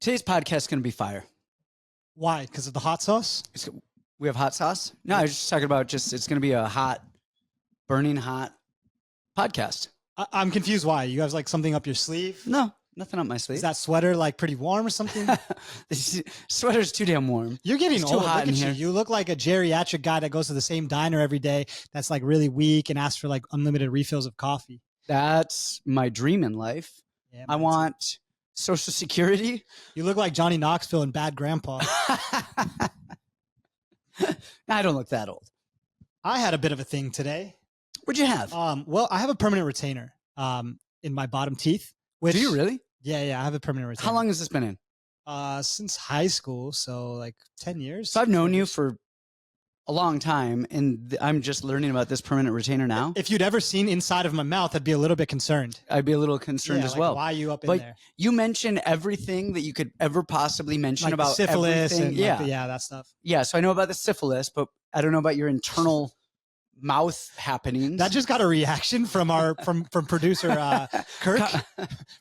Today's podcast is going to be fire. Why? Because of the hot sauce? We have hot sauce? No, I was just talking about it's going to be a hot, burning hot podcast. I'm confused why. You have like something up your sleeve? No, nothing up my sleeve. Is that sweater like pretty warm or something? This sweater's too damn warm. You're getting It's old. too hot Look in at here. you look like a geriatric guy that goes to the same diner every day that's like really weak and asks for like unlimited refills of coffee. That's my dream in life. Yeah, I want Social Security. You look like Johnny Knoxville in Bad Grandpa. I don't look that old. I had a bit of a thing today. What'd you have? Well, I have a permanent retainer in my bottom teeth. Which, Do you really? Yeah, I have a permanent retainer. How long has this been in? Since high school, so like 10 years. So I've known you for a long time, and I'm just learning about this permanent retainer now. If you'd ever seen inside of my mouth, I'd be a little bit concerned. I'd be a little concerned as like, well. Why are you up in But there? you mention everything that you could ever possibly mention Like about syphilis everything. and Yeah. that stuff. Yeah, so I know about the syphilis, but I don't know about your internal mouth happenings. That just got a reaction from our from producer Kirk.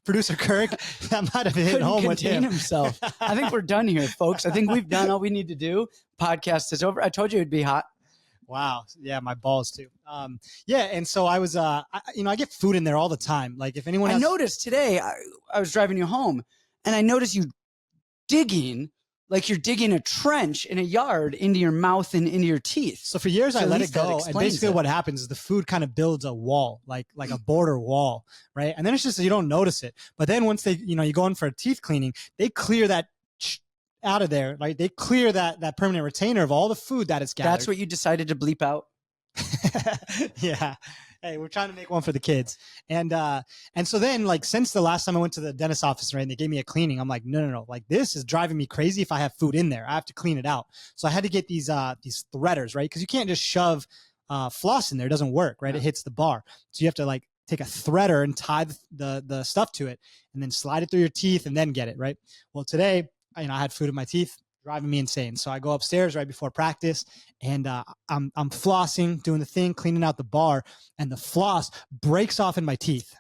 Producer Kirk. That might have hit couldn't home with contain him. himself. I think we're done here, folks. I think we've done all we need to do. Podcast is over. I told you it'd be hot. Wow. Yeah, my balls too. Yeah, and so I was I get food in there all the time. Like if anyone I has, noticed today, I was driving you home, and I noticed you digging, like you're digging a trench in a yard into your mouth and into your teeth. so for years So I at let it least that go, and explains basically it. what happens is the food kind of builds a wall, like a border wall, right? And then it's just you don't notice it. But then once they, you go in for a teeth cleaning, they clear that out of there, like they clear that permanent retainer of all the food that it's gathered. That's what you decided to bleep out? Yeah. Hey, we're trying to make one for the kids. And so then like since the last time I went to the dentist office, right, and they gave me a cleaning, I'm like, no. Like this is driving me crazy if I have food in there. I have to clean it out. So I had to get these threaders, right? Because you can't just shove floss in there. It doesn't work, right? Yeah. It hits the bar. So you have to like take a threader and tie the stuff to it and then slide it through your teeth and then get it, right? Well, today, I had food in my teeth, driving me insane. So I go upstairs right before practice and I'm flossing, doing the thing, cleaning out the bar, and the floss breaks off in my teeth.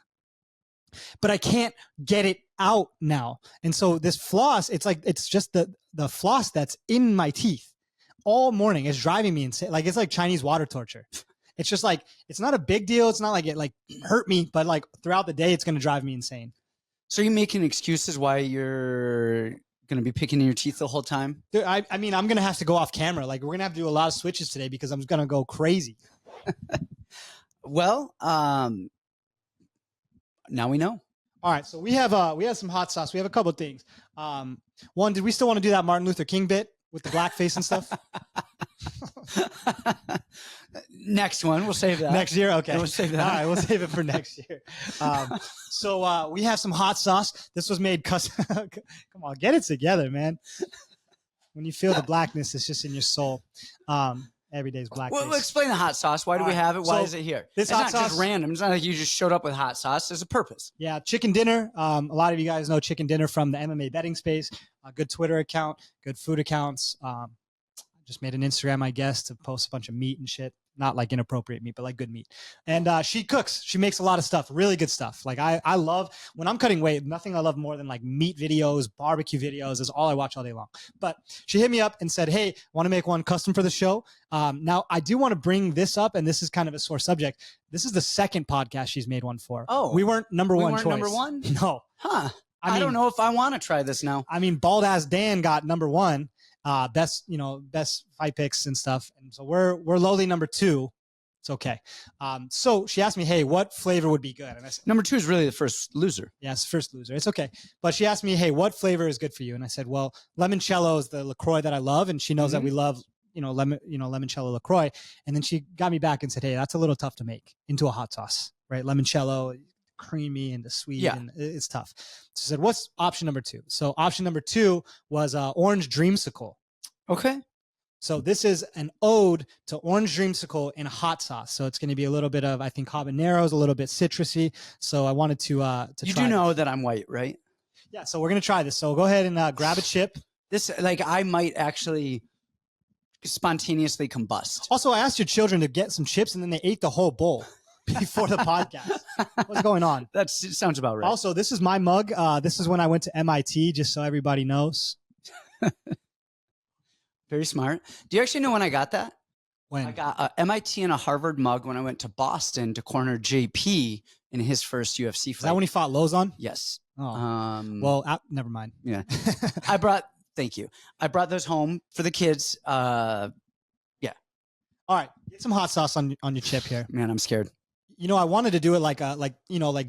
But I can't get it out now. And so this floss, it's just the floss that's in my teeth all morning. It's driving me insane. Like it's like Chinese water torture. It's just like, it's not a big deal. It's not like it like hurt me, but like throughout the day, it's going to drive me insane. So you're making excuses why you're going to be picking in your teeth the whole time? Dude, I mean, I'm going to have to go off camera. Like we're going to have to do a lot of switches today because I'm going to go crazy. Well, now we know. All right. So we have some hot sauce. We have a couple of things. One, did we still want to do that Martin Luther King bit with the blackface and stuff? Next one. We'll save that. Next year? Okay. We'll save that. All right. We'll save it for next year. So we have some hot sauce. This was made custom. Come on, get it together, man. When you feel the blackness, it's just in your soul. Every day's blackface. Well, explain the hot sauce. Why do we have it? Why So is it here? this It's hot not sauce- just random. It's not like you just showed up with hot sauce. There's a purpose. Yeah, Chicken Dinner. A lot of you guys know Chicken Dinner from the MMA betting space. A good Twitter account, good food accounts. Just made an Instagram, I guess, to post a bunch of meat and shit. Not like inappropriate meat, but like good meat. And she cooks. She makes a lot of stuff, really good stuff. Like I love, when I'm cutting weight, nothing I love more than like meat videos, barbecue videos is all I watch all day long. But she hit me up and said, hey, want to make one custom for the show? Now, I do want to bring this up, and this is kind of a sore subject. This is the second podcast she's made one for. Oh. We weren't number We one weren't choice. number one? No. Huh. I I mean- don't know if I want to try this now. I mean, Bald Ass Dan got number one, best fight picks and stuff. And so we're lowly number two. It's okay. So she asked me, hey, what flavor would be good? And I said, Number 2 is really the first loser. yeah, it's first loser. It's okay. But she asked me, hey, what flavor is good for you? And I said, well, limoncello is the LaCroix that I love. And she knows that we love, limoncello LaCroix. And then she got me back and said, hey, that's a little tough to make into a hot sauce, right? Limoncello, creamy and the sweet, Yeah. and it's tough. So I said, what's option number 2? So option number 2 was orange dreamsicle. Okay. So this is an ode to orange dreamsicle in a hot sauce. So it's going to be a little bit of, I think, habaneros, a little bit citrusy. So I wanted to You try do know this. that I'm white, right? Yeah. So we're going to try this. So go ahead and grab a chip. This, like, I might actually spontaneously combust. Also, I asked your children to get some chips and then they ate the whole bowl. before the podcast. What's going on? That sounds about right. Also, this is my mug. This is when I went to MIT, just so everybody knows. Very smart. Do you actually know when I got that? When? I got a MIT and a Harvard mug when I went to Boston to corner JP in his first UFC fight. Is that when he fought Lozon? Yes. Oh. Well, never mind. Yeah. Thank you. I brought those home for the kids. Yeah. All right. Get some hot sauce on your chip here. Man, I'm scared. You know, I wanted to do it like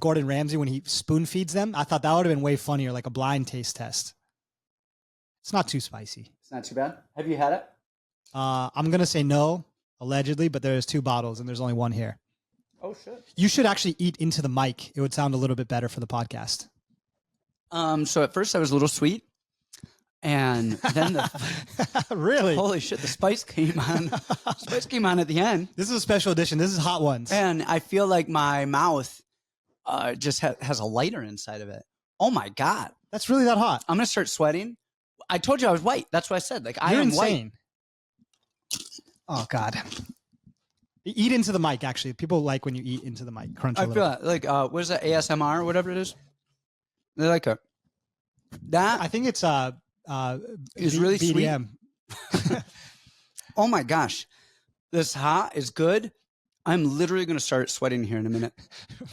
Gordon Ramsay when he spoon feeds them. I thought that would have been way funnier, like a blind taste test. It's not too spicy. It's not too bad. Have you had it? I'm going to say no, allegedly, but there's 2 bottles and there's only 1 here. Oh, shit. You should actually eat into the mic. It would sound a little bit better for the podcast. So at first I was a little sweet. And then really? Holy shit, the spice came on. Spice came on at the end. This is a special edition. This is Hot Ones. And I feel like my mouth just has a lighter inside of it. Oh my God. That's really that hot. I'm going to start sweating. I told you I was white. That's what I said. Like, I am insane. White. Oh God. Eat into the mic, actually. People like when you eat into the mic. Crunch a little. I feel like, what is that, ASMR or whatever it is? They like it. That I think it's is really BDM. Sweet. Oh my gosh. This hot is good. I'm literally going to start sweating here in a minute.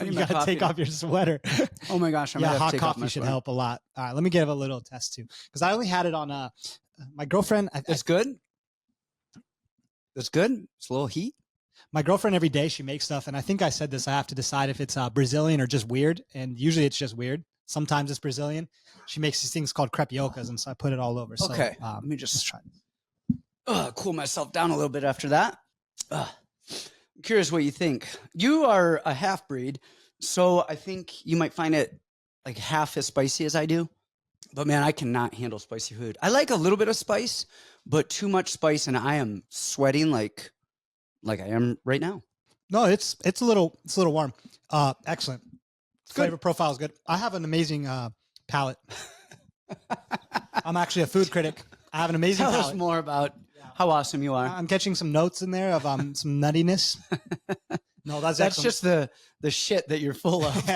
You got to take off your sweater. Oh my gosh. Hot coffee should help a lot. All right, let me give a little test too. Because I only had it on my girlfriend. It's good. It's good. It's a little heat. My girlfriend every day, she makes stuff. And I think I said this, I have to decide if it's Brazilian or just weird. And usually it's just weird. Sometimes it's Brazilian. She makes these things called crepiocas, and so I put it all over. Okay, so, let me just try. Cool myself down a little bit after that. I'm curious what you think. You are a half breed, so I think you might find it like half as spicy as I do. But man, I cannot handle spicy food. I like a little bit of spice, but too much spice, and I am sweating like I am right now. No, it's a little warm. Excellent. Flavor profile is good. I have an amazing palate. I'm actually a food critic. I have an amazing palate. Tell us more about how awesome you are. I'm catching some notes in there of some nuttiness. No, that's just the shit that you're full of.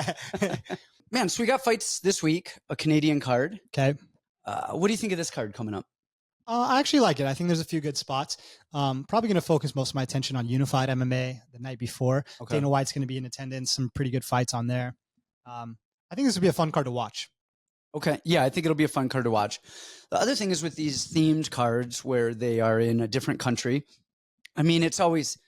Man, so we got fights this week, a Canadian card. Okay. What do you think of this card coming up? I actually like it. I think there's a few good spots. Probably going to focus most of my attention on Unified MMA the night before. Okay. Dana White's going to be in attendance. Some pretty good fights on there. I think this would be a fun card to watch. Okay. Yeah, I think it'll be a fun card to watch. The other thing is with these themed cards where they are in a different country. I mean, it's always,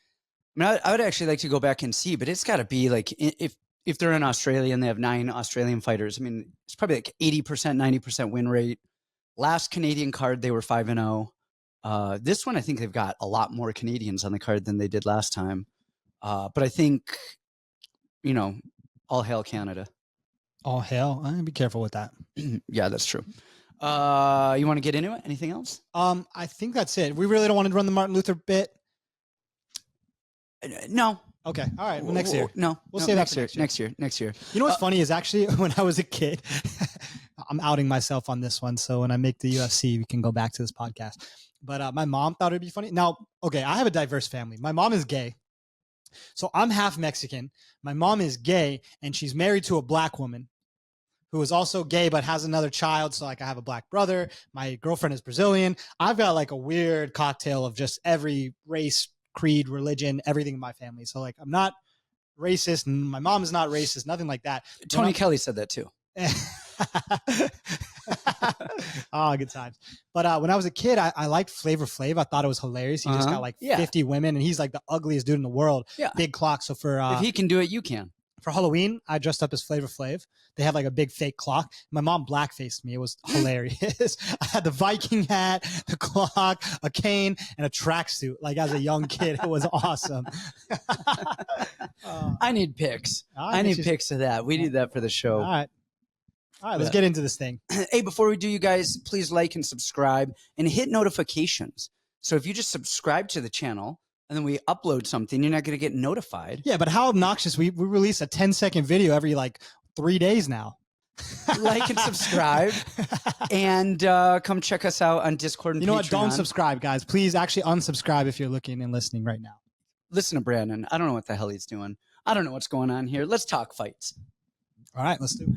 I would actually like to go back and see, but it's got to be like, if they're in Australia and they have 9 Australian fighters, I mean, it's probably like 80%, 90% win rate. Last Canadian card, they were 5-0. This one, I think they've got a lot more Canadians on the card than they did last time. But I think, all hail Canada. All hail. Be careful with that. Yeah, that's true. You want to get into it? Anything else? I think that's it. We really don't want to run the Martin Luther bit. No. Okay. All right. Well, next year. No. We'll save that for next year. Next year. You know what's funny is actually when I was a kid, I'm outing myself on this one. So when I make the UFC, we can go back to this podcast. But my mom thought it'd be funny. Now, okay, I have a diverse family. My mom is gay. So I'm half Mexican. My mom is gay, and she's married to a black woman who is also gay but has another child. So like I have a black brother. My girlfriend is Brazilian. I've got like a weird cocktail of just every race, creed, religion, everything in my family. So like I'm not racist, and my mom is not racist, nothing like that. Tony Kelly said that too. Oh, good times. But when I was a kid, I liked Flavor Flav. I thought it was hilarious. He just got like 50 women, and he's like the ugliest dude in the world. Yeah. Big clock. So for if he can do it, you can. For Halloween, I dressed up as Flavor Flav. They have like a big fake clock. My mom blackfaced me. It was hilarious. I had the Viking hat, the clock, a cane, and a tracksuit. Like as a young kid, it was awesome. I need pics. I need pics of that. We need that for the show. All right, let's get into this thing. Hey, before we do, you guys, please like and subscribe and hit notifications. So if you just subscribe to the channel and then we upload something, you're not going to get notified. Yeah, but how obnoxious. We release a 10-second video every like 3 days now. Like and subscribe and come check us out on Discord and Patreon. You know what? Don't subscribe, guys. Please actually unsubscribe if you're looking and listening right now. Listen to Brandon. I don't know what the hell he's doing. I don't know what's going on here. Let's talk fights. All right, let's do it.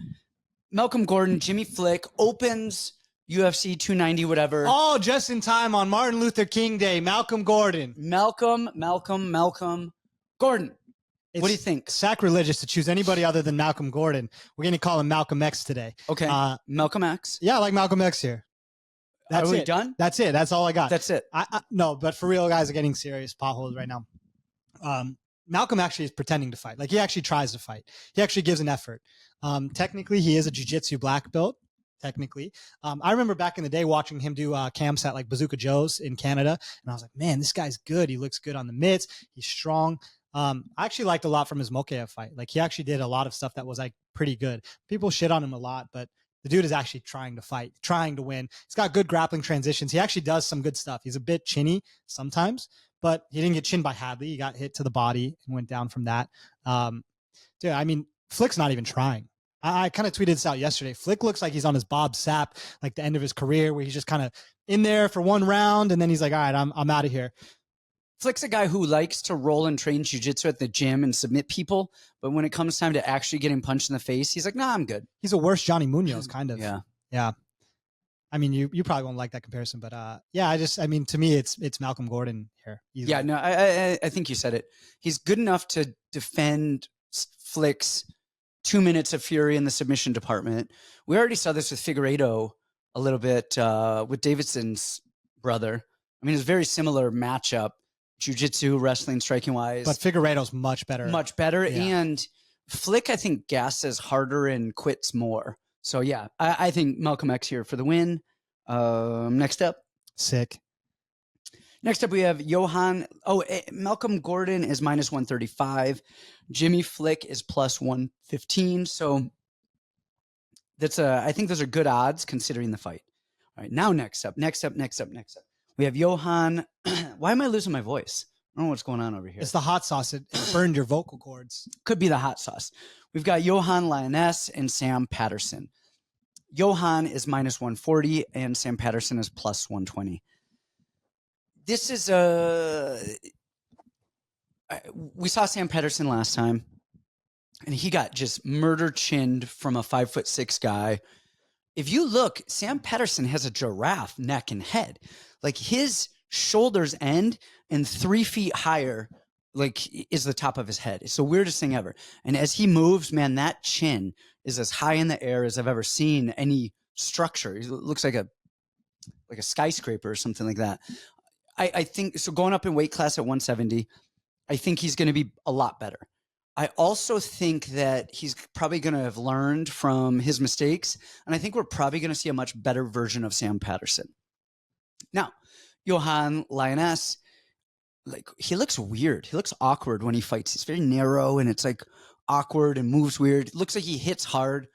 Malcolm Gordon, Jimmy Flick opens UFC 290, whatever. Oh, just in time on Martin Luther King Day. Malcolm Gordon. Malcolm Gordon. It's what do you think? Sacrilegious to choose anybody other than Malcolm Gordon. We're going to call him Malcolm X today. Okay. Malcolm X. Yeah, I like Malcolm X here. That's Are we it. done? That's it. That's all I got. That's it. No, but for real, guys are getting serious potholes right now. Malcolm actually is pretending to fight. Like, he actually tries to fight. He actually gives an effort. Technically, he is a jiu-jitsu black belt. Technically. I remember back in the day watching him do camps at like Bazooka Joe's in Canada. And I was like, man, this guy's good. He looks good on the mitts. He's strong. I actually liked a lot from his Mokaev fight. Like, he actually did a lot of stuff that was like pretty good. People shit on him a lot, but the dude is actually trying to fight, trying to win. He's got good grappling transitions. He actually does some good stuff. He's a bit chinny sometimes, but he didn't get chinned by Hadley. He got hit to the body and went down from that. Dude, I mean, Flick's not even trying. I kind of tweeted this out yesterday. Flick looks like he's on his Bob Sapp, like the end of his career, where he's just kind of in there for one round, and then he's like, all right, I'm out of here. Flick's a guy who likes to roll and train jiu-jitsu at the gym and submit people, but when it comes time to actually getting punched in the face, he's like, nah, I'm good. He's a worse Johnny Munoz, kind of. Yeah. I mean, you probably won't like that comparison, but I mean, to me, it's Malcolm Gordon here. Easily. Yeah, no, I think you said it. He's good enough to defend Flick's 2 minutes of fury in the submission department. We already saw this with Figueiredo a little bit with Davidson's brother. I mean, it's a very similar matchup, jiu-jitsu, wrestling, striking-wise. But Figueiredo's much better. Much better. Yeah. And Flick, I think, gasses harder and quits more. So, yeah, I think Malcolm X here for the win. Next up. Sick. Next up, we have Malcolm Gordon is minus 135. Jimmy Flick is plus 115. So I think those are good odds considering the fight. All right, now next up. We have Johan. Why am I losing my voice? I don't know what's going on over here. It's the hot sauce. It burned your vocal cords. Could be the hot sauce. We've got Johan Lainesse and Sam Patterson. Johan is minus 140 and Sam Patterson is plus 120. This is we saw Sam Patterson last time, and he got just murder chinned from a 5'6" guy. If you look, Sam Patterson has a giraffe neck and head. Like, his shoulders end and 3 feet higher, like, is the top of his head. It's the weirdest thing ever. And as he moves, man, that chin is as high in the air as I've ever seen any structure. It looks like a skyscraper or something like that. I think so. Going up in weight class at 170, I think he's going to be a lot better. I also think that he's probably going to have learned from his mistakes, and I think we're probably going to see a much better version of Sam Patterson. Now, Johan Lainesse, like, he looks weird. He looks awkward when he fights. He's very narrow, and it's like awkward and moves weird. It looks like he hits hard.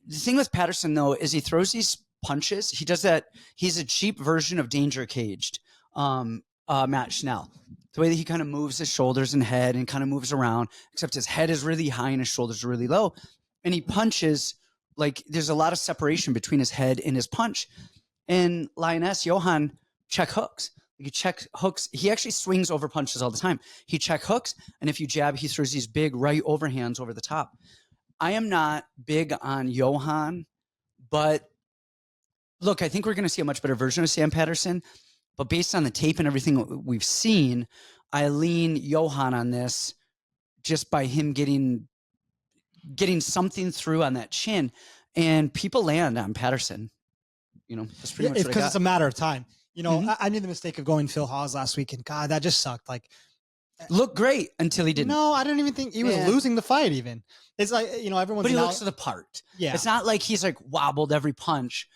The thing with Patterson, though, is he throws these punches. He does that. He's a cheap version of Danger Caged. Matt Schnell, the way that he kind of moves his shoulders and head and kind of moves around, except his head is really high and his shoulders are really low. And he punches, like, there's a lot of separation between his head and his punch. And Lainesse, Johan, check hooks. You check hooks. He actually swings over punches all the time. He check hooks, and if you jab, he throws these big right overhands over the top. I am not big on Johan, but look, I think we're going to see a much better version of Sam Patterson. But based on the tape and everything we've seen, I lean Johan on this just by him getting something through on that chin. And people land on Patterson. You know, that's pretty much what I got. Because it's a matter of time. You know, I made the mistake of going Phil Hawes last week, and God, that just sucked. Like, looked great until he didn't. No, I don't even think he was losing the fight even. It's like, you know, everyone's... But he looks the part. Yeah. It's not like he's like wobbled every punch.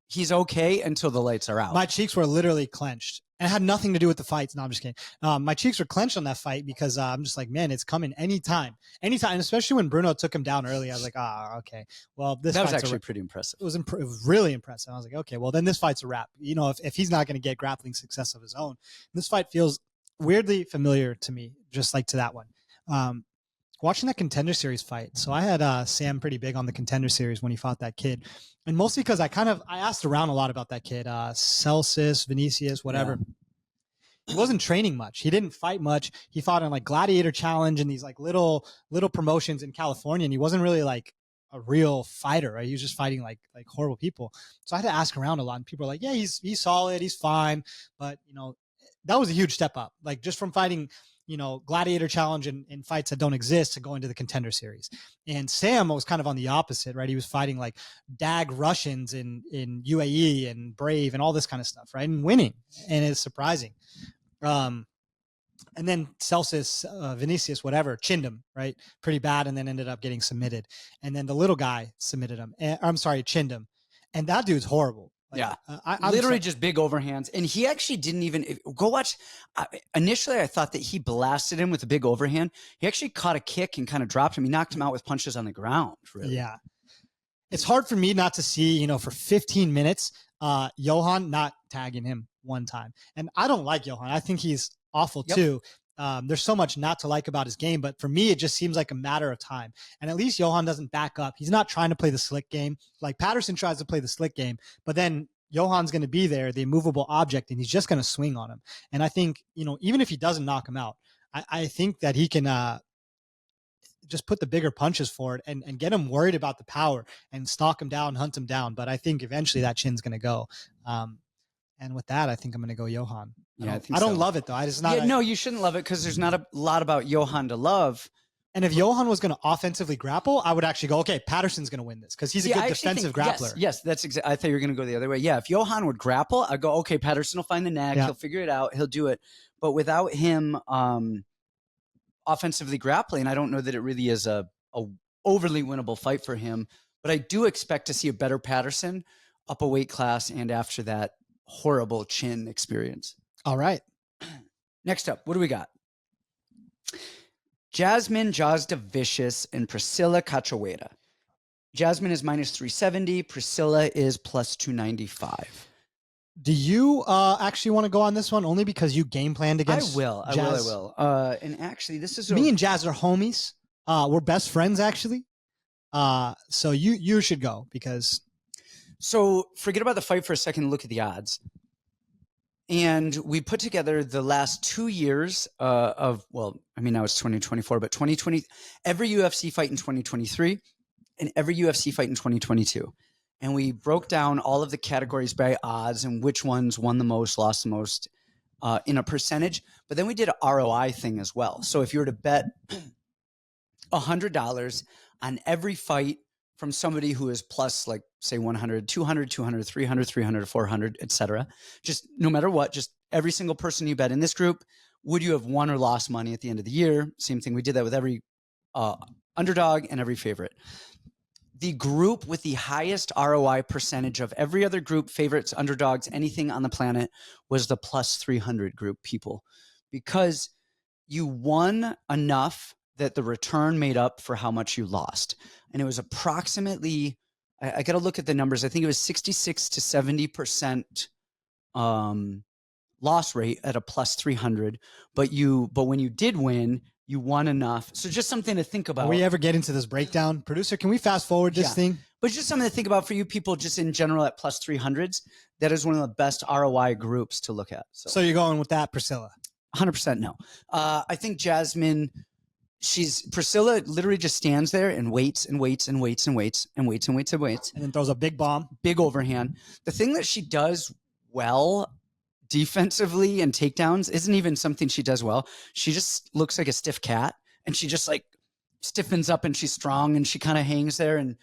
He's okay until the lights are out. My cheeks were literally clenched. And it had nothing to do with the fights. No, I'm just kidding. My cheeks were clenched on that fight because I'm just like, man, it's coming anytime. Anytime. And especially when Bruno took him down early, I was like, okay. Well, that was actually pretty impressive. It was really impressive. I was like, okay, well, then this fight's a wrap. You know, if he's not going to get grappling success of his own, this fight feels weirdly familiar to me, just like to that one. Watching that Contender Series fight. So I had Sam pretty big on the Contender Series when he fought that kid. And mostly because I asked around a lot about that kid, Celsus, Vinicius, whatever. Yeah. he wasn't training much. He didn't fight much. He fought on like Gladiator Challenge and these like little promotions in California, and he wasn't really like a real fighter, right? He was just fighting like horrible people. So I had to ask around a lot, and people are like, yeah, he's solid, he's fine, but that was a huge step up, like just from fighting Gladiator Challenge and fights that don't exist to go into the Contender Series. And Sam was kind of on the opposite, right? He was fighting like DAG Russians in UAE and Brave and all this kind of stuff, right? And winning, and it's surprising. And then Celsus, Vinicius, whatever, chinned him, right? Pretty bad, and then ended up getting submitted. And then the little guy submitted him. Chinned him. And that dude's horrible. Like, yeah. I'm literally just big overhands. And he actually didn't even go watch. Initially, I thought that he blasted him with a big overhand. He actually caught a kick and kind of dropped him. He knocked him out with punches on the ground. Really. Yeah. It's hard for me not to see, for 15 minutes, Johan not tagging him one time. And I don't like Johan. I think he's awful too. There's so much not to like about his game, but for me, it just seems like a matter of time. And at least Johan doesn't back up. He's not trying to play the slick game. Like Patterson tries to play the slick game, but then Johan's going to be there, the immovable object, and he's just going to swing on him. And I think, even if he doesn't knock him out, I think that he can just put the bigger punches forward and get him worried about the power and stalk him down, hunt him down. But I think eventually that chin's going to go. And with that, I think I'm going to go Johan. Yeah, I don't love it though. I just not. Yeah, no, you shouldn't love it because there's not a lot about Johan to love. And if Johan was going to offensively grapple, I would actually go, okay, Patterson's going to win this because he's a good defensive grappler. Yes, that's exactly. I thought you were going to go the other way. Yeah, if Johan would grapple, I'd go, okay, Patterson will find the neck. Yeah. He'll figure it out. He'll do it. But without him offensively grappling, I don't know that it really is a overly winnable fight for him. But I do expect to see a better Patterson up a weight class and after that horrible chin experience. All right. Next up, what do we got? Jasmine Jasudavicius and Priscilla Cachoeira. Jasmine is minus 370. Priscilla is plus 295. Do you actually want to go on this one only because you game planned against I will. And actually, this is me and Jazz are homies. We're best friends, actually. So you should go because. So forget about the fight for a second and look at the odds. And we put together the last 2 years now it's 2024, but 2020, every UFC fight in 2023 and every UFC fight in 2022. And we broke down all of the categories by odds and which ones won the most, lost the most in a percentage. But then we did an ROI thing as well. So if you were to bet $100 on every fight from somebody who is plus, like, say 100, 200, 200, 300, 300, 400, etc. Just no matter what, just every single person you bet in this group, would you have won or lost money at the end of the year? Same thing. We did that with every underdog and every favorite. The group with the highest ROI percentage of every other group, favorites, underdogs, anything on the planet, was the plus 300 group people, because you won enough that the return made up for how much you lost. And it was approximately, I got to look at the numbers. I think it was 66 to 70% loss rate at a plus 300. But when you did win, you won enough. So just something to think about. Will we ever get into this breakdown? Producer, can we fast forward this thing? But just something to think about for you people just in general at plus 300s. That is one of the best ROI groups to look at. So you're going with that, Priscilla? 100% no. I think Jasmine... Priscilla literally just stands there and waits and waits and waits and waits and waits and waits and waits. And then throws a big bomb. Big overhand. The thing that she does well defensively and takedowns isn't even something she does well. She just looks like a stiff cat, and she just like stiffens up, and she's strong, and she kind of hangs there, and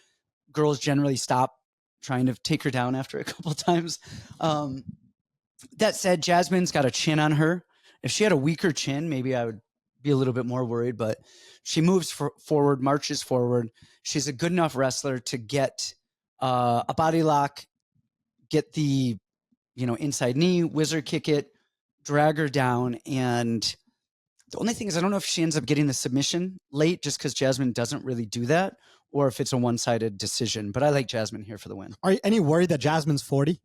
girls generally stop trying to take her down after a couple times. That said, Jasmine's got a chin on her. If she had a weaker chin, maybe I would be a little bit more worried, but she moves forward, marches forward. She's a good enough wrestler to get a body lock, get the, inside knee, whizzer kick it, drag her down. And the only thing is, I don't know if she ends up getting the submission late just because Jasmine doesn't really do that, or if it's a one-sided decision, but I like Jasmine here for the win. Are you any worried that Jasmine's 40?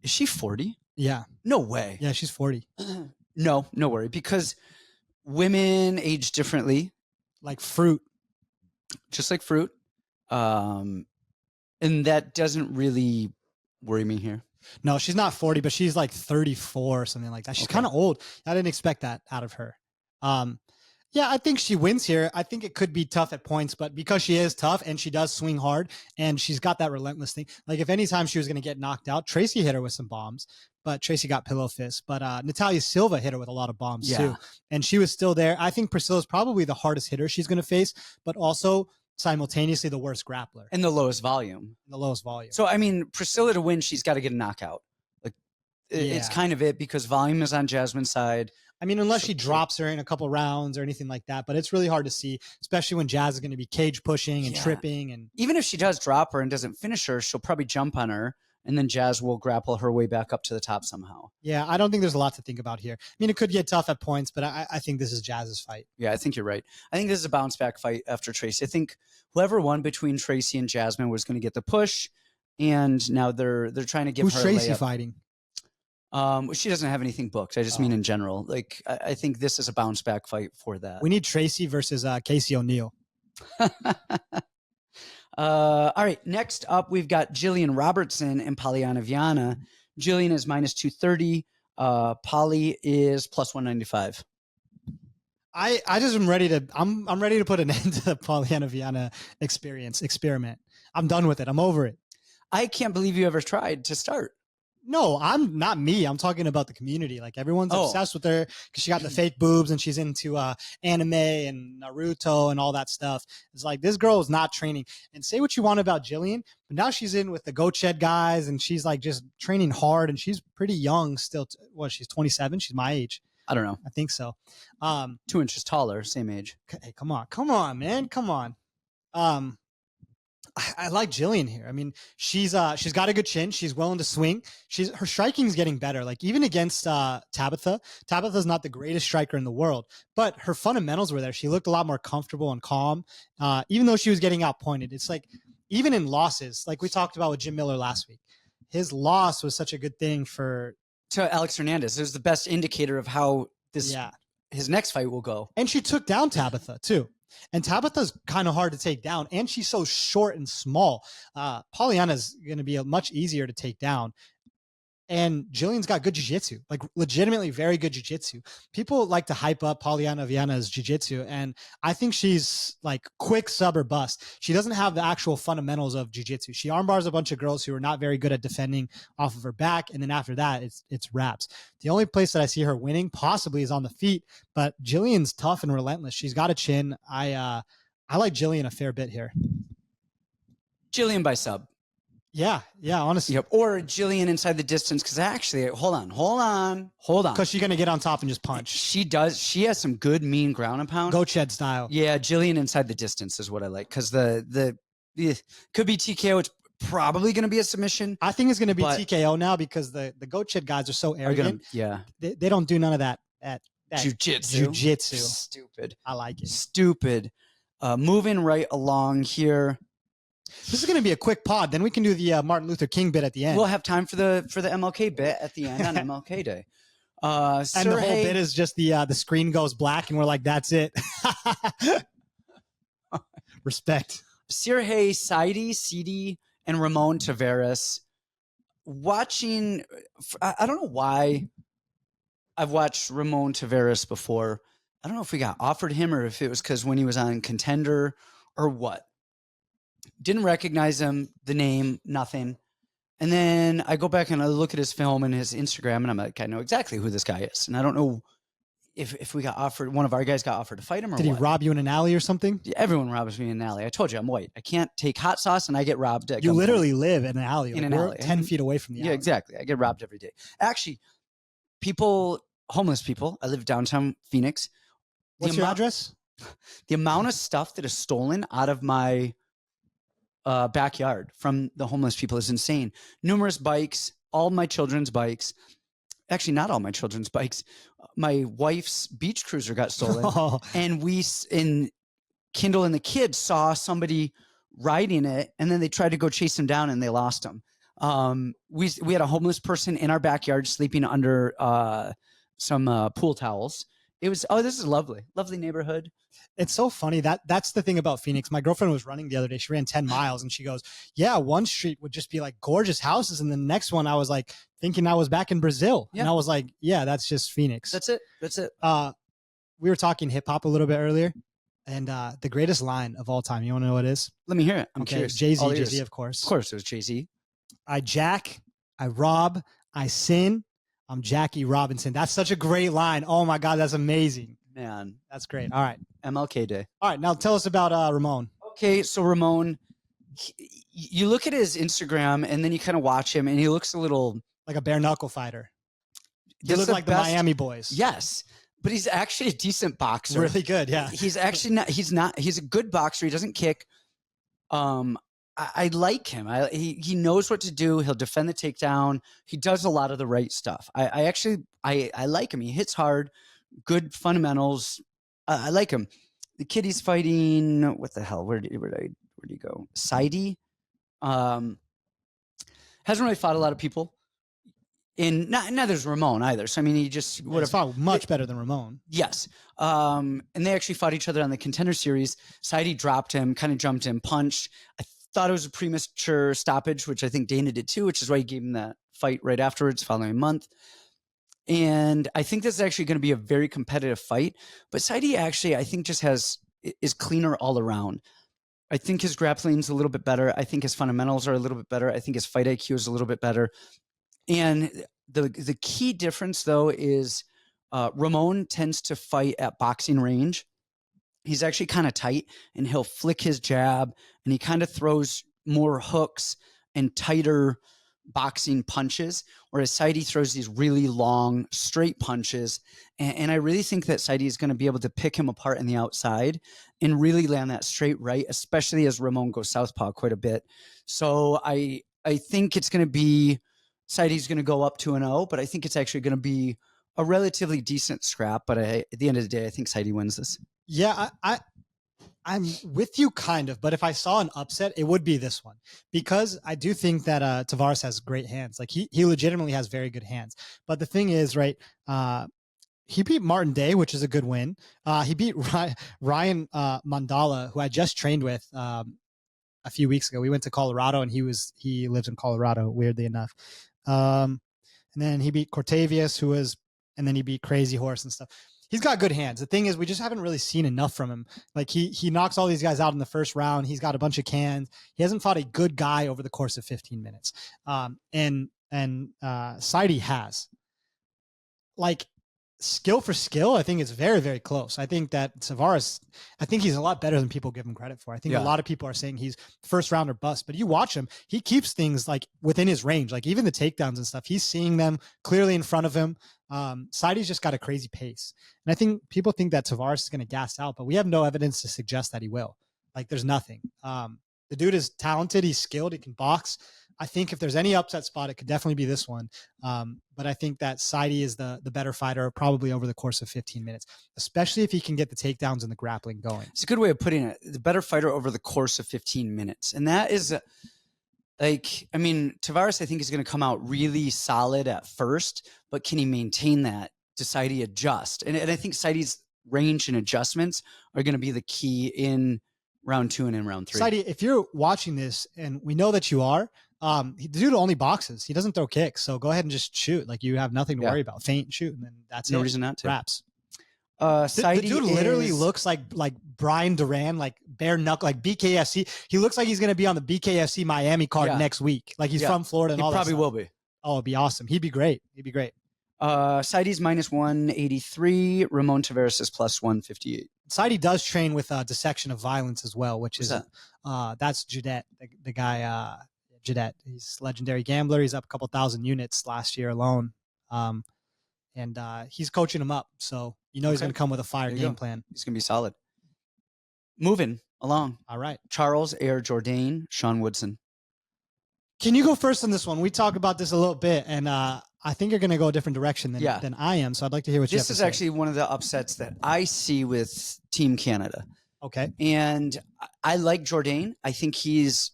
Is she 40? Yeah. No way. Yeah, she's 40. No worry, because women age differently. Like fruit. Just like fruit. And that doesn't really worry me here. No, she's not 40, but she's like 34 or something like that. She's kind of old. I didn't expect that out of her. Yeah, I think she wins here. I think it could be tough at points, but because she is tough and she does swing hard and she's got that relentless thing. Like if any time she was going to get knocked out, Tracy hit her with some bombs, but Tracy got pillow fist. But Natalia Silva hit her with a lot of bombs too. And she was still there. I think Priscilla's probably the hardest hitter she's going to face, but also simultaneously the worst grappler. And the lowest volume. So, I mean, Priscilla to win, she's got to get a knockout. Like it's kind of it because volume is on Jasmine's side. I mean, unless she drops her in a couple rounds or anything like that, but it's really hard to see, especially when Jazz is going to be cage pushing and tripping. And even if she does drop her and doesn't finish her, she'll probably jump on her, and then Jazz will grapple her way back up to the top somehow. Yeah, I don't think there's a lot to think about here. I mean, it could get tough at points, but I think this is Jazz's fight. Yeah, I think you're right. I think this is a bounce back fight after Tracy. I think whoever won between Tracy and Jasmine was going to get the push, and now they're trying to give her. Who's Tracy fighting? She doesn't have anything booked. I just mean in general. Like I think this is a bounce back fight for that. We need Tracy versus Casey O'Neill. All right. Next up, we've got Jillian Robertson and Polyana Viana. Jillian is minus 230. Polly is plus 195. I just am ready to. I'm ready to put an end to the Polyana Viana experiment. I'm done with it. I'm over it. I can't believe you ever tried to start. No, I'm not me. I'm talking about the community. Like everyone's obsessed with her because she got the fake boobs and she's into anime and Naruto and all that stuff. It's like this girl is not training. And say what you want about Jillian, but now she's in with the Goat Shed guys and she's like just training hard and she's pretty young still. She's 27. She's my age. I don't know. I think so. 2 inches taller, same age. Hey, come on, man, come on. I like Jillian here. I mean, she's got a good chin. She's willing to swing. Her striking's getting better. Like even against Tabitha. Tabitha's not the greatest striker in the world, but her fundamentals were there. She looked a lot more comfortable and calm, even though she was getting outpointed. It's like even in losses, like we talked about with Jim Miller last week, his loss was such a good thing to Alex Hernandez. It was the best indicator of how his next fight will go. And she took down Tabitha too. And Tabitha's kind of hard to take down, and she's so short and small. Polyana's going to be much easier to take down. And Jillian's got good jiu-jitsu, like legitimately very good jiu-jitsu. People like to hype up Polyana Viana's jiu-jitsu, and I think she's like quick sub or bust. She doesn't have the actual fundamentals of jiu-jitsu. She armbars a bunch of girls who are not very good at defending off of her back, and then after that, it's wraps. The only place that I see her winning possibly is on the feet, but Jillian's tough and relentless. She's got a chin. I like Jillian a fair bit here. Jillian by sub. Yeah, honestly. Yep. Or Jillian inside the distance, because actually, hold on. Because she's going to get on top and just punch. She does. She has some good, mean ground and pound. Goat Shed style. Yeah, Jillian inside the distance is what I like, because the could be TKO. It's probably going to be a submission. I think it's going to be TKO now because the Goat Shed guys are so arrogant. They don't do none of that Jiu-jitsu. Stupid. I like it. Stupid. Moving right along here. This is going to be a quick pod. Then we can do the Martin Luther King bit at the end. We'll have time for the MLK bit at the end on MLK Day. And the whole bit is just the screen goes black and we're like, that's it. Respect. Sirhe, Sidey, and Ramon Taveras. Watching, I don't know why I've watched Ramon Taveras before. I don't know if we got offered him or if it was because when he was on Contender or what. Didn't recognize him, the name, nothing. And then I go back and I look at his film and his Instagram and I'm like, I know exactly who this guy is. And I don't know if we got offered, one of our guys got offered to fight him or Did he rob you in an alley or something? Everyone robs me in an alley. I told you I'm white. I can't take hot sauce and I get robbed. You literally live in an alley. In an alley. 10 feet away from the alley. Yeah, exactly. I get robbed every day. Actually, homeless people, I live downtown Phoenix. What's your address? The amount of stuff that is stolen out of my backyard from the homeless people is insane. Numerous bikes, all my children's bikes. Actually, not all my children's bikes. My wife's beach cruiser got stolen. And Kindle and the kids saw somebody riding it, and then they tried to go chase him down and they lost him. We had a homeless person in our backyard sleeping under some pool towels. It was, oh, this is lovely. Lovely neighborhood. It's so funny that's the thing about Phoenix. My girlfriend was running the other day. She ran 10 miles and she goes, yeah, one street would just be like gorgeous houses. And the next one I was like thinking I was back in Brazil. Yeah. And I was like, yeah, that's just Phoenix. That's it. That's it. We were talking hip hop a little bit earlier, and the greatest line of all time. You want to know what it is? Let me hear it. I'm curious. Jay-Z, of course. Of course, it was Jay-Z. I jack, I rob, I sin. I'm Jackie Robinson. That's such a great line. Oh my God, that's amazing. Man, that's great. All right. MLK Day. All right. Now tell us about Ramon. Okay. So Ramon, you look at his Instagram and then you kind of watch him and he looks a little like a bare knuckle fighter. He looks like the Miami boys. Yes. But he's actually a decent boxer. Really good. Yeah. He's actually not, he's a good boxer. He doesn't kick. I like him. He knows what to do. He'll defend the takedown. He does a lot of the right stuff. I like him. He hits hard, good fundamentals. I like him. The kid he's fighting, what the hell? Where'd he go? Sidey. Hasn't really fought a lot of people. And neither's Ramon either. So I mean, he just would have fought much better than Ramon. Yes. And they actually fought each other on the Contender Series. Sidey dropped him, kind of jumped him, punched. I thought it was a premature stoppage, which I think Dana did too, which is why he gave him that fight right afterwards, following month. And I think this is actually going to be a very competitive fight. But Sidey actually, I think, just is cleaner all around. I think his grappling's a little bit better. I think his fundamentals are a little bit better. I think his fight IQ is a little bit better. And the key difference, though, is Ramon tends to fight at boxing range. He's actually kind of tight, and he'll flick his jab, and he kind of throws more hooks and tighter boxing punches, whereas Sidey throws these really long, straight punches. And I really think that Sidey is going to be able to pick him apart in the outside and really land that straight right, especially as Ramon goes southpaw quite a bit. So I think it's going to be Sidey's going to go up 2-0, but I think it's actually going to be a relatively decent scrap. But at the end of the day, I think Sidey wins this. Yeah, I'm with you kind of, but if I saw an upset, it would be this one, because I do think that Taveras has great hands. Like he legitimately has very good hands. But the thing is, right, he beat Martin Day, which is a good win. He beat Ryan Mandala, who I just trained with a few weeks ago. We went to Colorado, and he lives in Colorado, weirdly enough. And then he beat Cortavius, and then he beat Crazy Horse and stuff. He's got good hands. The thing is, we just haven't really seen enough from him. Like he knocks all these guys out in the first round. He's got a bunch of cans. He hasn't fought a good guy over the course of 15 minutes. And Sidey has. Like, skill for skill, I think it's very, very close. I think that Taveras, I think he's a lot better than people give him credit for. I think a lot of people are saying he's first round or bust, but you watch him, he keeps things like within his range, like even the takedowns and stuff, he's seeing them clearly in front of him. Sidey's just got a crazy pace. And I think people think that Taveras is going to gas out, but we have no evidence to suggest that he will. Like, there's nothing. The dude is talented. He's skilled. He can box. I think if there's any upset spot, it could definitely be this one. But I think that Sidey is the better fighter probably over the course of 15 minutes, especially if he can get the takedowns and the grappling going. It's a good way of putting it. The better fighter over the course of 15 minutes. And that is Taveras, I think, is going to come out really solid at first, but can he maintain that? Does Sidey adjust? And I think Sidey's range and adjustments are going to be the key in round 2 and in round 3. Sidey, if you're watching this, and we know that you are, the dude only boxes. He doesn't throw kicks. So go ahead and just shoot. Like, you have nothing to worry about. Feint, shoot, and then that's no it. reason not to. Wraps. The dude literally looks like Brian Duran, like bare knuckle, like BKFC. He looks like he's going to be on the BKFC Miami card next week. Like, he's from Florida and all that stuff. He probably will be. Oh, it'd be awesome. He'd be great. Sidey's minus 183. Ramon Taveras is plus 158. Sidey does train with Dissection of Violence as well, which What's is that's Jourdain, the guy. Jourdain. He's a legendary gambler. He's up a couple thousand units last year alone. And he's coaching him up. So he's going to come with a fire game plan. He's going to be solid. Moving along. All right. Charles Jourdain, Sean Woodson. Can you go first on this one? We talked about this a little bit, and I think you're going to go a different direction than I am. So I'd like to hear what you have to say. This is actually one of the upsets that I see with Team Canada. Okay. And I like Jourdain. I think he's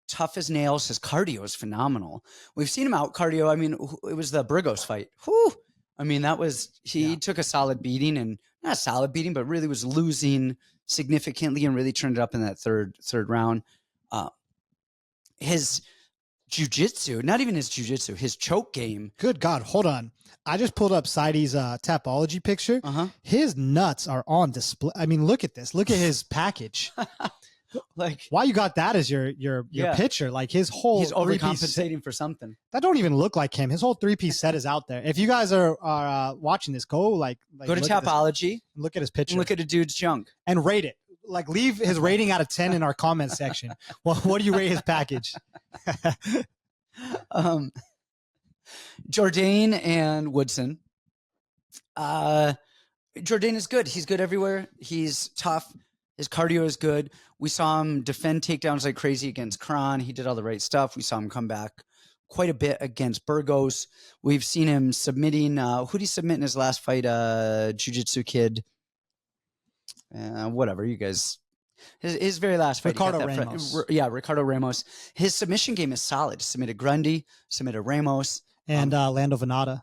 tough as nails. His cardio is phenomenal. We've seen him out cardio. I mean, it was the Burgos fight. Whew. I mean, he took a solid beating, and not a solid beating, but really was losing significantly and really turned it up in that third round. His jiu-jitsu, not even his jiu-jitsu, his choke game. Good God, hold on. I just pulled up Sidey's Tapology picture. Uh-huh. His nuts are on display. I mean, look at this. Look at his package. Like, why you got that as your picture? Like his whole he's overcompensating for something. That don't even look like him. His whole 3-piece set is out there. If you guys are watching this, go to Tapology. Look at his picture. Look at a dude's junk and rate it. Like, leave his rating out of 10 in our comment section. Well, what do you rate his package? Jourdain and Woodson. Jourdain is good. He's good everywhere. He's tough. His cardio is good. We saw him defend takedowns like crazy against Kron. He did all the right stuff. We saw him come back quite a bit against Burgos. We've seen him submitting. Who did he submit in his last fight? Jiu-Jitsu kid. Whatever, you guys. His very last fight. Ricardo Ramos. Ricardo Ramos. His submission game is solid. Submitted Grundy, submitted Ramos. And Lando Venata.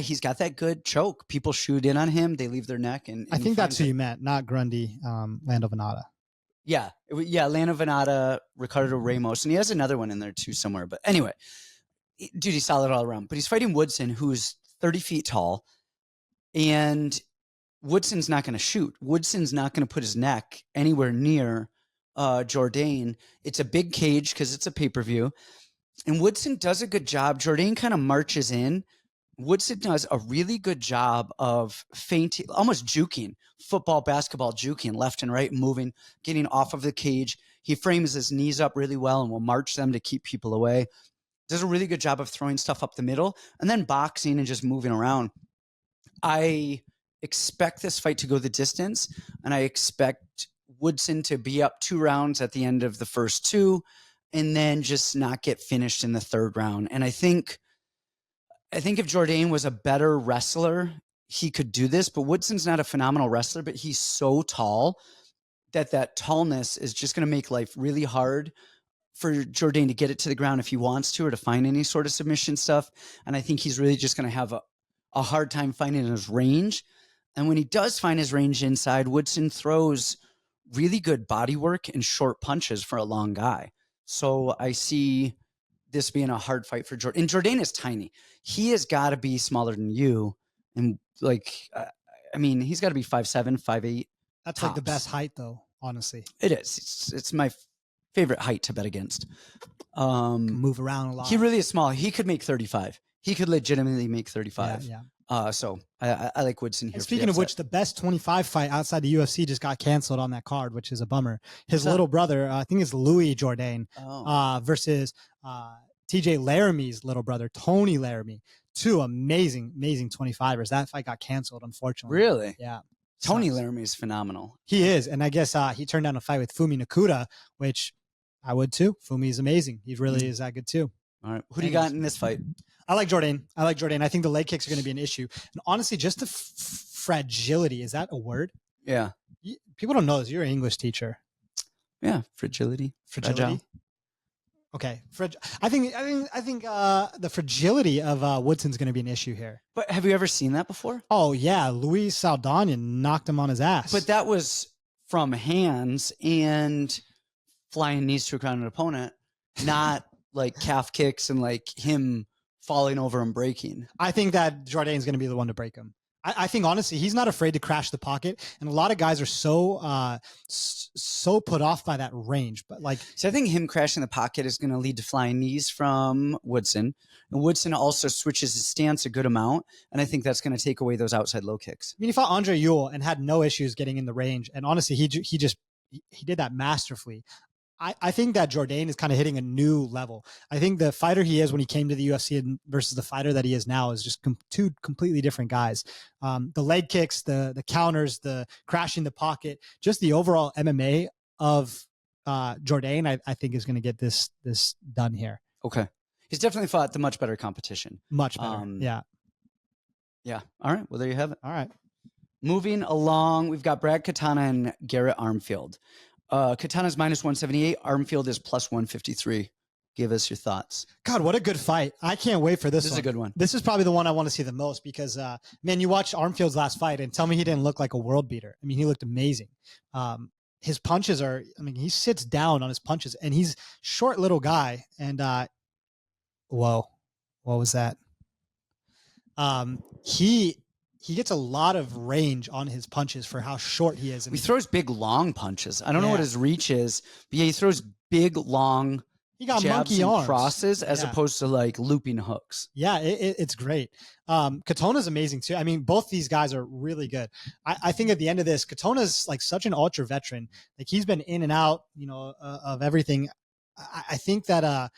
He's got that good choke. People shoot in on him. They leave their neck. And I think that's who you meant, not Grundy, Lando Venata. Yeah. Lando Venata, Ricardo Ramos. And he has another one in there too somewhere. But anyway, dude, he's solid all around. But he's fighting Woodson, who's 30 feet tall. And Woodson's not going to shoot. Woodson's not going to put his neck anywhere near Jourdain. It's a big cage because it's a pay-per-view. And Woodson does a good job. Jourdain kind of marches in. Woodson does a really good job of feinting, almost juking, football, basketball juking, left and right, moving, getting off of the cage. He frames his knees up really well and will march them to keep people away. Does a really good job of throwing stuff up the middle and then boxing and just moving around. I expect this fight to go the distance, and I expect Woodson to be up 2 rounds at the end of the first 2 and then just not get finished in the 3rd round. And I think if Jourdain was a better wrestler, he could do this, but Woodson's not a phenomenal wrestler, but he's so tall that tallness is just going to make life really hard for Jourdain to get it to the ground if he wants to, or to find any sort of submission stuff. And I think he's really just going to have a hard time finding his range. And when he does find his range inside, Woodson throws really good body work and short punches for a long guy. So I see this being a hard fight for Jourdain. And Jourdain is tiny. He has got to be smaller than you. And he's got to be 5'7", 5'8". That's tops. like the best height, though, honestly. It is. It's my favorite height to bet against. Move around a lot. He really is small. He could make 35. He could legitimately make 35. Yeah. So I like Woodson here. And speaking of which, the best 25 fight outside the UFC just got canceled on that card, which is a bummer. His little brother, I think it's Louis Jourdain, versus TJ Laramie's little brother, Tony Laramie. 2 amazing 25ers. That fight got canceled, unfortunately. Really? Yeah. Tony Laramie is phenomenal. He is. And I guess he turned down a fight with Fumi Nakuda, which I would too. Fumi is amazing. He really is that good too. All right. Who do you got in this fight? I like Jourdain. I think the leg kicks are going to be an issue. And honestly, just the fragility. Is that a word? Yeah. People don't know this. You're an English teacher. Yeah. Fragility. Fragile. Okay. I think the fragility of Woodson's going to be an issue here. But have you ever seen that before? Oh, yeah. Luis Saldana knocked him on his ass. But that was from hands and flying knees to a grounded opponent, not like calf kicks and like him falling over and breaking. I think that Jourdain's going to be the one to break him. I think, honestly, he's not afraid to crash the pocket. And a lot of guys are so put off by that range. But so I think him crashing the pocket is going to lead to flying knees from Woodson. And Woodson also switches his stance a good amount. And I think that's going to take away those outside low kicks. I mean, he fought Andre Ewell and had no issues getting in the range. And honestly, he did that masterfully. I think that Jourdain is kind of hitting a new level. I think the fighter he is when he came to the UFC versus the fighter that he is now is just 2 completely different guys. The leg kicks, the counters, the crashing the pocket, just the overall MMA of Jourdain, I think is going to get this done here. Okay. He's definitely fought the much better competition. Much better. Yeah. Yeah. All right. Well, there you have it. All right. Moving along, we've got Brad Katona and Garrett Armfield. Katona's minus 178. Armfield is plus 153. Give us your thoughts. God, what a good fight. I can't wait for this one. This is a good one. This is probably the one I want to see the most because, man, you watched Armfield's last fight and tell me he didn't look like a world beater. I mean, he looked amazing. His punches are, I mean, he sits down on his punches and he's short little guy. And, whoa, what was that? He gets a lot of range on his punches for how short he is. And he throws big, long punches. I don't know what his reach is, but yeah, he throws big, long he got jabs monkey and arms. crosses as opposed to like looping hooks. Yeah, it's great. Katona's amazing too. I mean, both these guys are really good. I think at the end of this, Katona's like such an ultra veteran. Like he's been in and out, of everything. I think that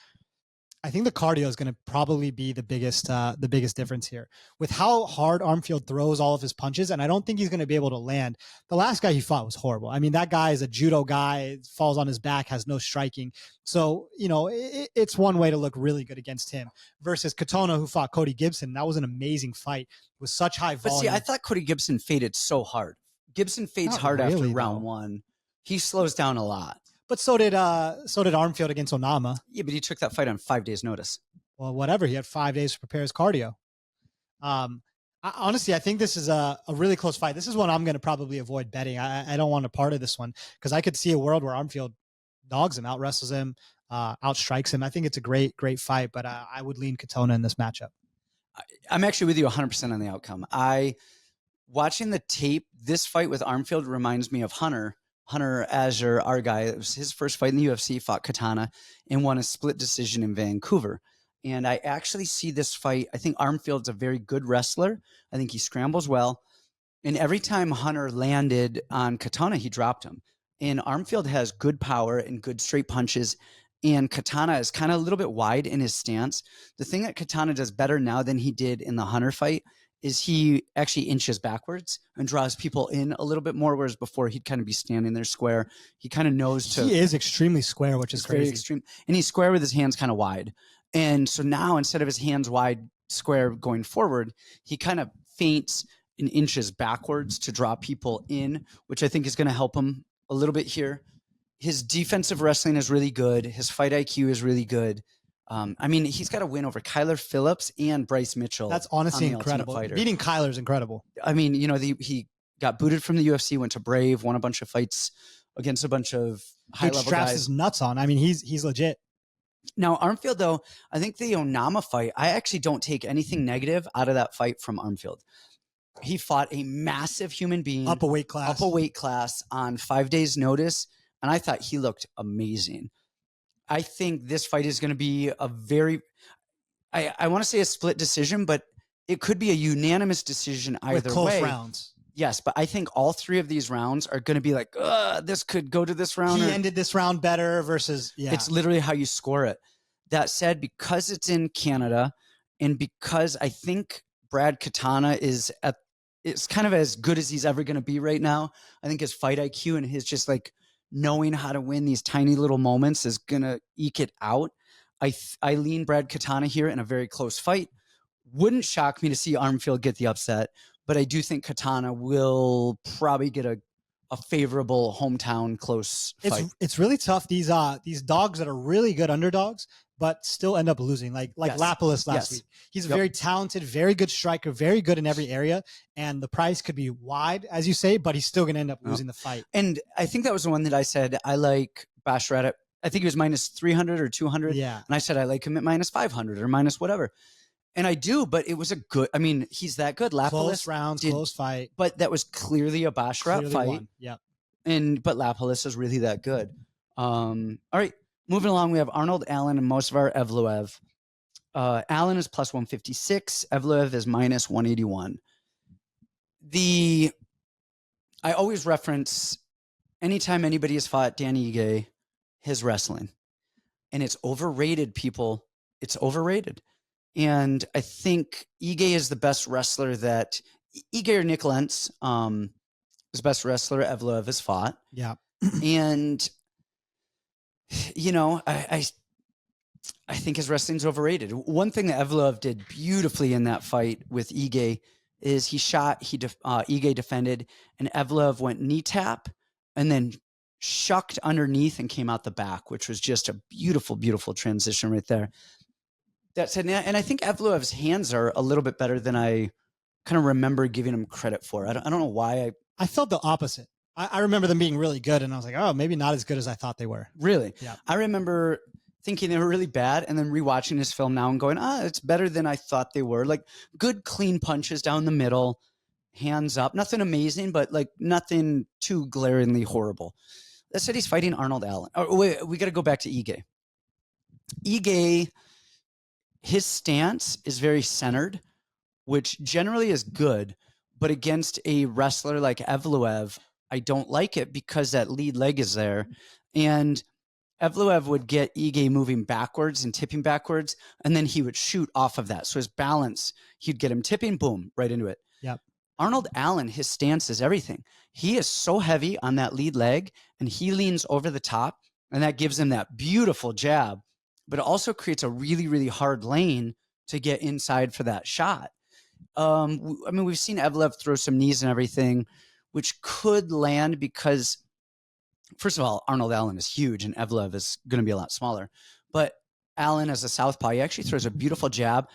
I think the cardio is going to probably be the biggest difference here with how hard Armfield throws all of his punches. And I don't think he's going to be able to land. The last guy he fought was horrible. I mean, that guy is a judo guy, falls on his back, has no striking. So, it's one way to look really good against him versus Katona, who fought Cody Gibson. That was an amazing fight with such high volume. But see, I thought Cody Gibson faded so hard. Gibson fades hard after round one. He slows down a lot. But so did Armfield against Onama. Yeah, but he took that fight on 5 days' notice. Well, whatever. He had 5 days to prepare his cardio. Honestly, I think this is a really close fight. This is one I'm going to probably avoid betting. I don't want a part of this one because I could see a world where Armfield dogs him, out wrestles him, outstrikes him. I think it's a great fight, but I would lean Katona in this matchup. I'm actually with you 100% on the outcome. Watching the tape, this fight with Armfield reminds me of Hunter Azure, our guy. It was his first fight in the UFC, fought Katana and won a split decision in Vancouver. And I actually see this fight. I think Armfield's a very good wrestler. I think he scrambles well. And every time Hunter landed on Katana, he dropped him. And Armfield has good power and good straight punches. And Katana is kind of a little bit wide in his stance. The thing that Katana does better now than he did in the Hunter fight is he actually inches backwards and draws people in a little bit more, whereas before he'd kind of be standing there square. He kind of knows to... He is extremely square, which is crazy. Very extreme. And he's square with his hands kind of wide. And so now instead of his hands wide, square going forward, he kind of feints and inches backwards to draw people in, which I think is going to help him a little bit here. His defensive wrestling is really good. His fight IQ is really good. I mean, he's got a win over Kyler Phillips and Bryce Mitchell. That's honestly incredible. Beating Kyler is incredible. I mean, he got booted from the UFC, went to Brave, won a bunch of fights against a bunch of high-level straps guys. His nuts on. I mean, he's legit. Now, Armfield, though, I think the Onama fight, I actually don't take anything negative out of that fight from Armfield. He fought a massive human being. Up a weight class on 5 days' notice, and I thought he looked amazing. I think this fight is going to be a very, I want to say a split decision, but it could be a unanimous decision either with close way. Rounds. Yes, but I think all three of these rounds are going to be like, this could go to this round. He ended this round better versus, It's literally how you score it. That said, because it's in Canada and because I think Brad Katana it's kind of as good as he's ever going to be right now. I think his fight IQ and his just like knowing how to win these tiny little moments is going to eke it out. I lean Brad Katana here in a very close fight. Wouldn't shock me to see Armfield get the upset, but I do think Katana will probably get a favorable hometown close fight. It's really tough. These dogs that are really good underdogs, but still end up losing. Like Yes. Lapalus last week. He's a very talented, very good striker, very good in every area. And the price could be wide, as you say, but he's still going to end up losing the fight. And I think that was the one that I said, I like Basharat. I think he was minus 300 or 200. Yeah. And I said, I like him at minus 500 or minus whatever. And I do, but it was a good, I mean, he's that good. Lapalus Close rounds, close fight. But that was clearly a Basharat fight. Yeah. But Lapalus is really that good. All right. Moving along, we have Arnold Allen and most of our Evloev. Allen is plus 156. Evloev is minus 181. I always reference anytime anybody has fought Danny Ige, his wrestling. And it's overrated, people. It's overrated. And I think Ige is the best wrestler that Ige or Nick Lentz is the best wrestler Evloev has fought. Yeah. And I think his wrestling's overrated. One thing that Evloev did beautifully in that fight with Ige is Ige defended, and Evloev went knee tap and then shucked underneath and came out the back, which was just a beautiful, beautiful transition right there. That said, and I think Evloev's hands are a little bit better than I kind of remember giving him credit for. I don't know why. I felt the opposite. I remember them being really good, and I was like, oh, maybe not as good as I thought they were. Really? Yeah. I remember thinking they were really bad and then rewatching this film now and going, it's better than I thought they were. Like good, clean punches down the middle, hands up. Nothing amazing, but like nothing too glaringly horrible. That said, he's fighting Arnold Allen. Oh, wait, we got to go back to Ige. Ige, his stance is very centered, which generally is good, but against a wrestler like Evloev, I don't like it because that lead leg is there. And Evloev would get Ige moving backwards and tipping backwards, and then he would shoot off of that. So his balance, he'd get him tipping, boom, right into it. Yep. Arnold Allen, his stance is everything. He is so heavy on that lead leg, and he leans over the top, and that gives him that beautiful jab, but it also creates a really, really hard lane to get inside for that shot. I mean, we've seen Evloev throw some knees and everything, which could land because, first of all, Arnold Allen is huge, and Evloev is going to be a lot smaller. But Allen, as a southpaw, he actually throws a beautiful jab.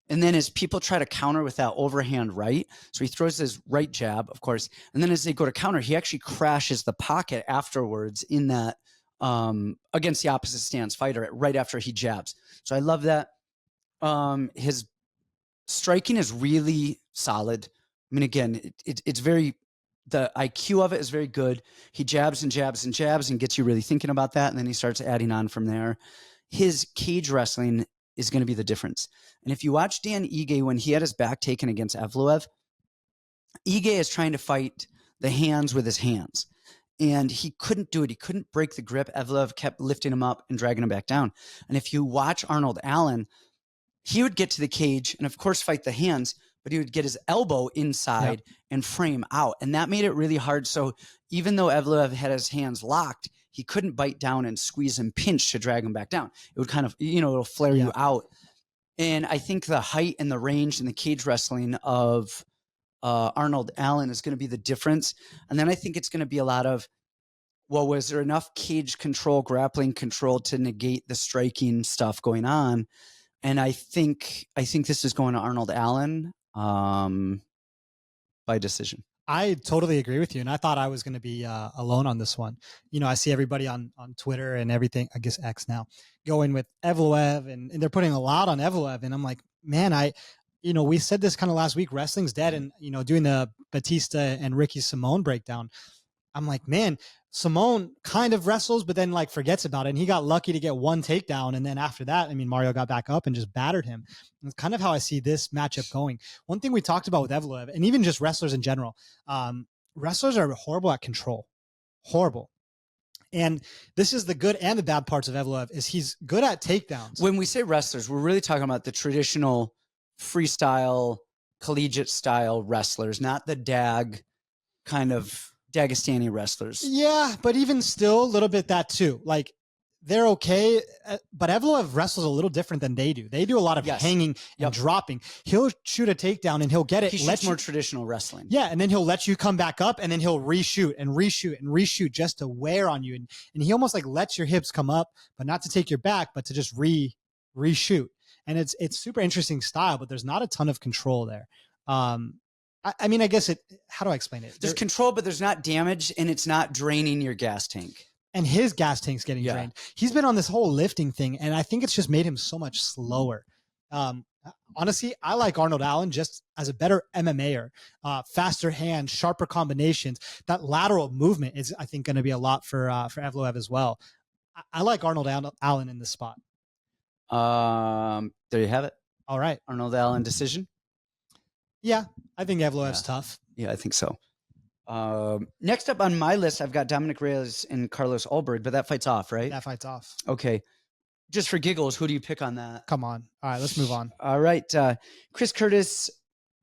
And then as people try to counter with that overhand right, so he throws his right jab, of course. And then as they go to counter, he actually crashes the pocket afterwards in that against the opposite stance fighter right after he jabs. So I love that. His striking is really solid. I mean, again, it's very, the IQ of it is very good. He jabs and jabs and jabs and gets you really thinking about that. And then he starts adding on from there. His cage wrestling is going to be the difference. And if you watch Dan Ige, when he had his back taken against Evloev, Ige is trying to fight the hands with his hands. And he couldn't do it. He couldn't break the grip. Evloev kept lifting him up and dragging him back down. And if you watch Arnold Allen, he would get to the cage and, of course, fight the hands, but he would get his elbow inside and frame out. And that made it really hard. So even though Evloev had his hands locked, he couldn't bite down and squeeze and pinch to drag him back down. It would kind of, it'll flare you out. And I think the height and the range and the cage wrestling of Arnold Allen is going to be the difference. And then I think it's going to be a lot of, well, was there enough cage control, grappling control to negate the striking stuff going on? And I think this is going to Arnold Allen by decision. I totally agree with you. And I thought I was going to be alone on this one. I see everybody on Twitter and everything, I guess X now, going with Evloev and they're putting a lot on Evloev. And I'm like, man, we said this kind of last week, wrestling's dead. And, doing the Batista and Ricky Simone breakdown, I'm like, man, Simone kind of wrestles, but then forgets about it. And he got lucky to get one takedown. And then after that, Mario got back up and just battered him. And it's kind of how I see this matchup going. One thing we talked about with Evloev and even just wrestlers in general, wrestlers are horrible at control, horrible. And this is the good and the bad parts of Evloev is he's good at takedowns. When we say wrestlers, we're really talking about the traditional freestyle, collegiate style wrestlers, not the kind of Dagestani wrestlers. Yeah, but even still a little bit that too. They're okay, but Evloev wrestles a little different than they do. They do a lot of hanging and dropping. He'll shoot a takedown and he'll get it. He's more traditional wrestling. Yeah, and then he'll let you come back up and then he'll reshoot and reshoot and reshoot just to wear on you. And he almost lets your hips come up, but not to take your back, but to just reshoot. And it's super interesting style, but there's not a ton of control there. I guess how do I explain it? There's control, but there's not damage and it's not draining your gas tank. And his gas tank's getting drained. He's been on this whole lifting thing, and I think it's just made him so much slower. Honestly, I like Arnold Allen just as a better MMAer, faster hands, sharper combinations. That lateral movement is, I think, going to be a lot for Evloev as well. I like Arnold Allen in this spot. There you have it. All right. Arnold Allen decision. Yeah, I think Evloev's tough. Yeah, I think so. Next up on my list, I've got Dominic Reyes and Carlos Ulberg, but that fight's off, right? That fight's off. Okay. Just for giggles, who do you pick on that? Come on. All right, let's move on. All right. Chris Curtis,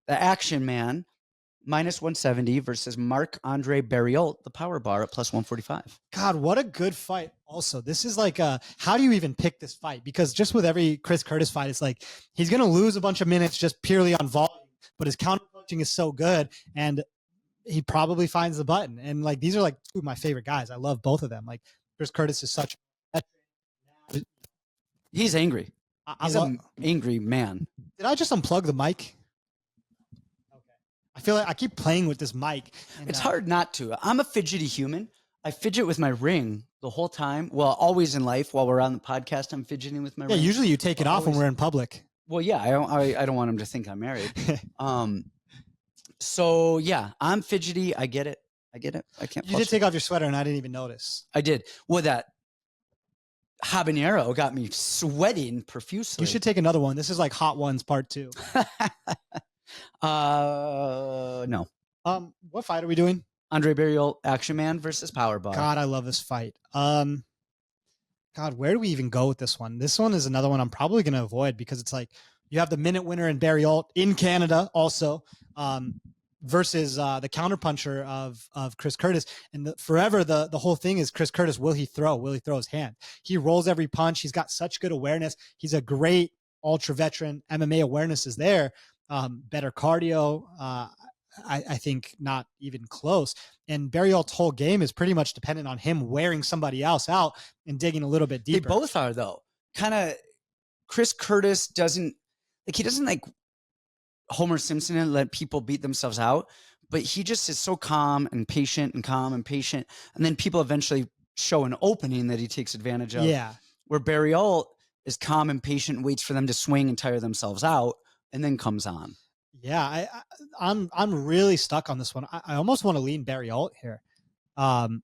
the action man, minus 170 versus Marc-Andre Barriault, the power bar at plus 145. God, what a good fight. Also, this is how do you even pick this fight? Because just with every Chris Curtis fight, it's he's going to lose a bunch of minutes just purely on volume, but his counter punching is so good. And he probably finds the button. And like, these are like two of my favorite guys. I love both of them. Like Chris Curtis is such. He's angry. He's an angry man. Did I just unplug the mic? Okay. I feel like I keep playing with this mic. And, it's hard not to. I'm a fidgety human. I fidget with my ring the whole time. Well, always in life. While we're on the podcast, I'm fidgeting with my ring. Yeah, usually you take it off when we're in public. Well, yeah, I don't want him to think I'm married. So yeah, I'm fidgety. I get it. I can't. You did take off your sweater, and I didn't even notice. I did. Well, that habanero got me sweating profusely. You should take another one. This is like Hot Ones Part 2. No. What fight are we doing? Andre Barriault, Action Man versus Powerball. God, I love this fight. God, where do we even go with this one? This one is another one I'm probably going to avoid because it's like you have the minute winner in Barriault in Canada also, versus the counterpuncher of Chris Curtis. And forever the whole thing is Chris Curtis, will he throw his hand? He rolls every punch. He's got such good awareness. He's a great ultra veteran. MMA awareness is there. Better cardio. I think not even close. And Barriault's whole game is pretty much dependent on him wearing somebody else out and digging a little bit deeper. They both are though. Kind of Chris Curtis doesn't like Homer Simpson and let people beat themselves out, but he just is so calm and patient. And then people eventually show an opening that he takes advantage of. Yeah. Where Barriault is calm and patient, waits for them to swing and tire themselves out, and then comes on. Yeah, I'm really stuck on this one. I almost want to lean Barriault here. God,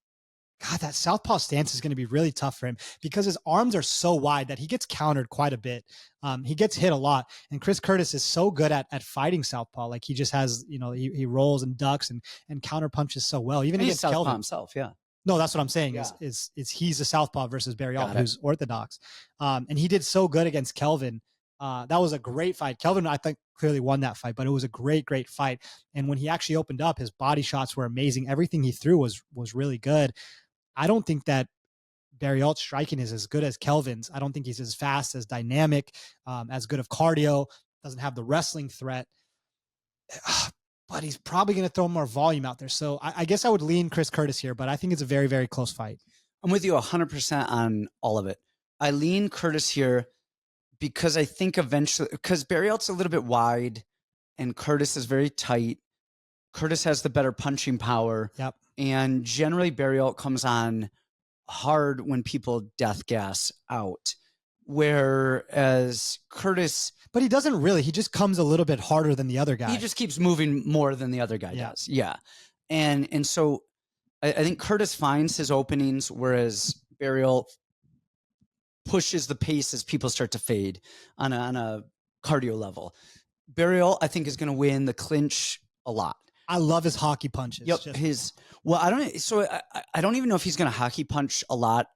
that southpaw stance is going to be really tough for him because his arms are so wide that he gets countered quite a bit. He gets hit a lot, and Chris Curtis is so good at fighting southpaw. Like he just has, he rolls and ducks and counter punches so well. Even against southpaw Kelvin himself, yeah. No, that's what I'm saying. Yeah. Is he's a southpaw versus Barriault, who's orthodox, and he did so good against Kelvin. That was a great fight. Kelvin, I think, clearly won that fight, but it was a great fight. And when he actually opened up, his body shots were amazing. Everything he threw was really good. I don't think that Barriault's striking is as good as Kelvin's. I don't think he's as fast, as dynamic, as good of cardio, doesn't have the wrestling threat, but he's probably going to throw more volume out there. So I guess I would lean Chris Curtis here, but I think it's a very, very close fight. I'm with you 100% on all of it. I lean Curtis here because I think eventually, because Barriault's a little bit wide and Curtis is very tight. Curtis has the better punching power. Yep. And generally Barriault comes on hard when people death gas out. Whereas Curtis... But he doesn't really. He just comes a little bit harder than the other guy. He just keeps moving more than the other guy does. Yeah. And so I think Curtis finds his openings, whereas Barriault pushes the pace as people start to fade on a cardio level. Barriault, I think, is going to win the clinch a lot. I love his hockey punches. Yep. I don't even know if he's going to hockey punch a lot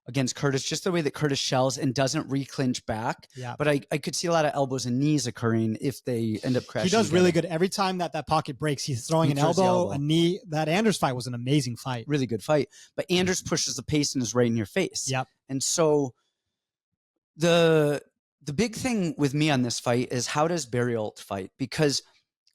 against Curtis, just the way that Curtis shells and doesn't re-clinch back. Yeah. But I could see a lot of elbows and knees occurring if they end up crashing. He does really good. Every time that pocket breaks, he's throwing an elbow, a knee. That Anders fight was an amazing fight. Really good fight. But Anders pushes the pace and is right in your face. Yep. And so the big thing with me on this fight is, how does Barriault fight? Because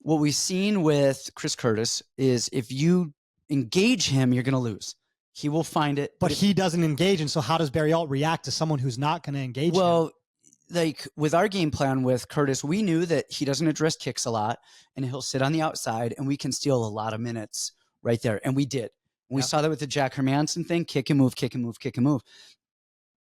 what we've seen with Chris Curtis is if you engage him, you're going to lose. He will find it. But he doesn't engage. And so how does Barriault react to someone who's not going to engage him? Well, like with our game plan with Curtis, we knew that he doesn't address kicks a lot and he'll sit on the outside and we can steal a lot of minutes right there. And we did. We saw that with the Jack Hermanson thing, kick and move, kick and move, kick and move.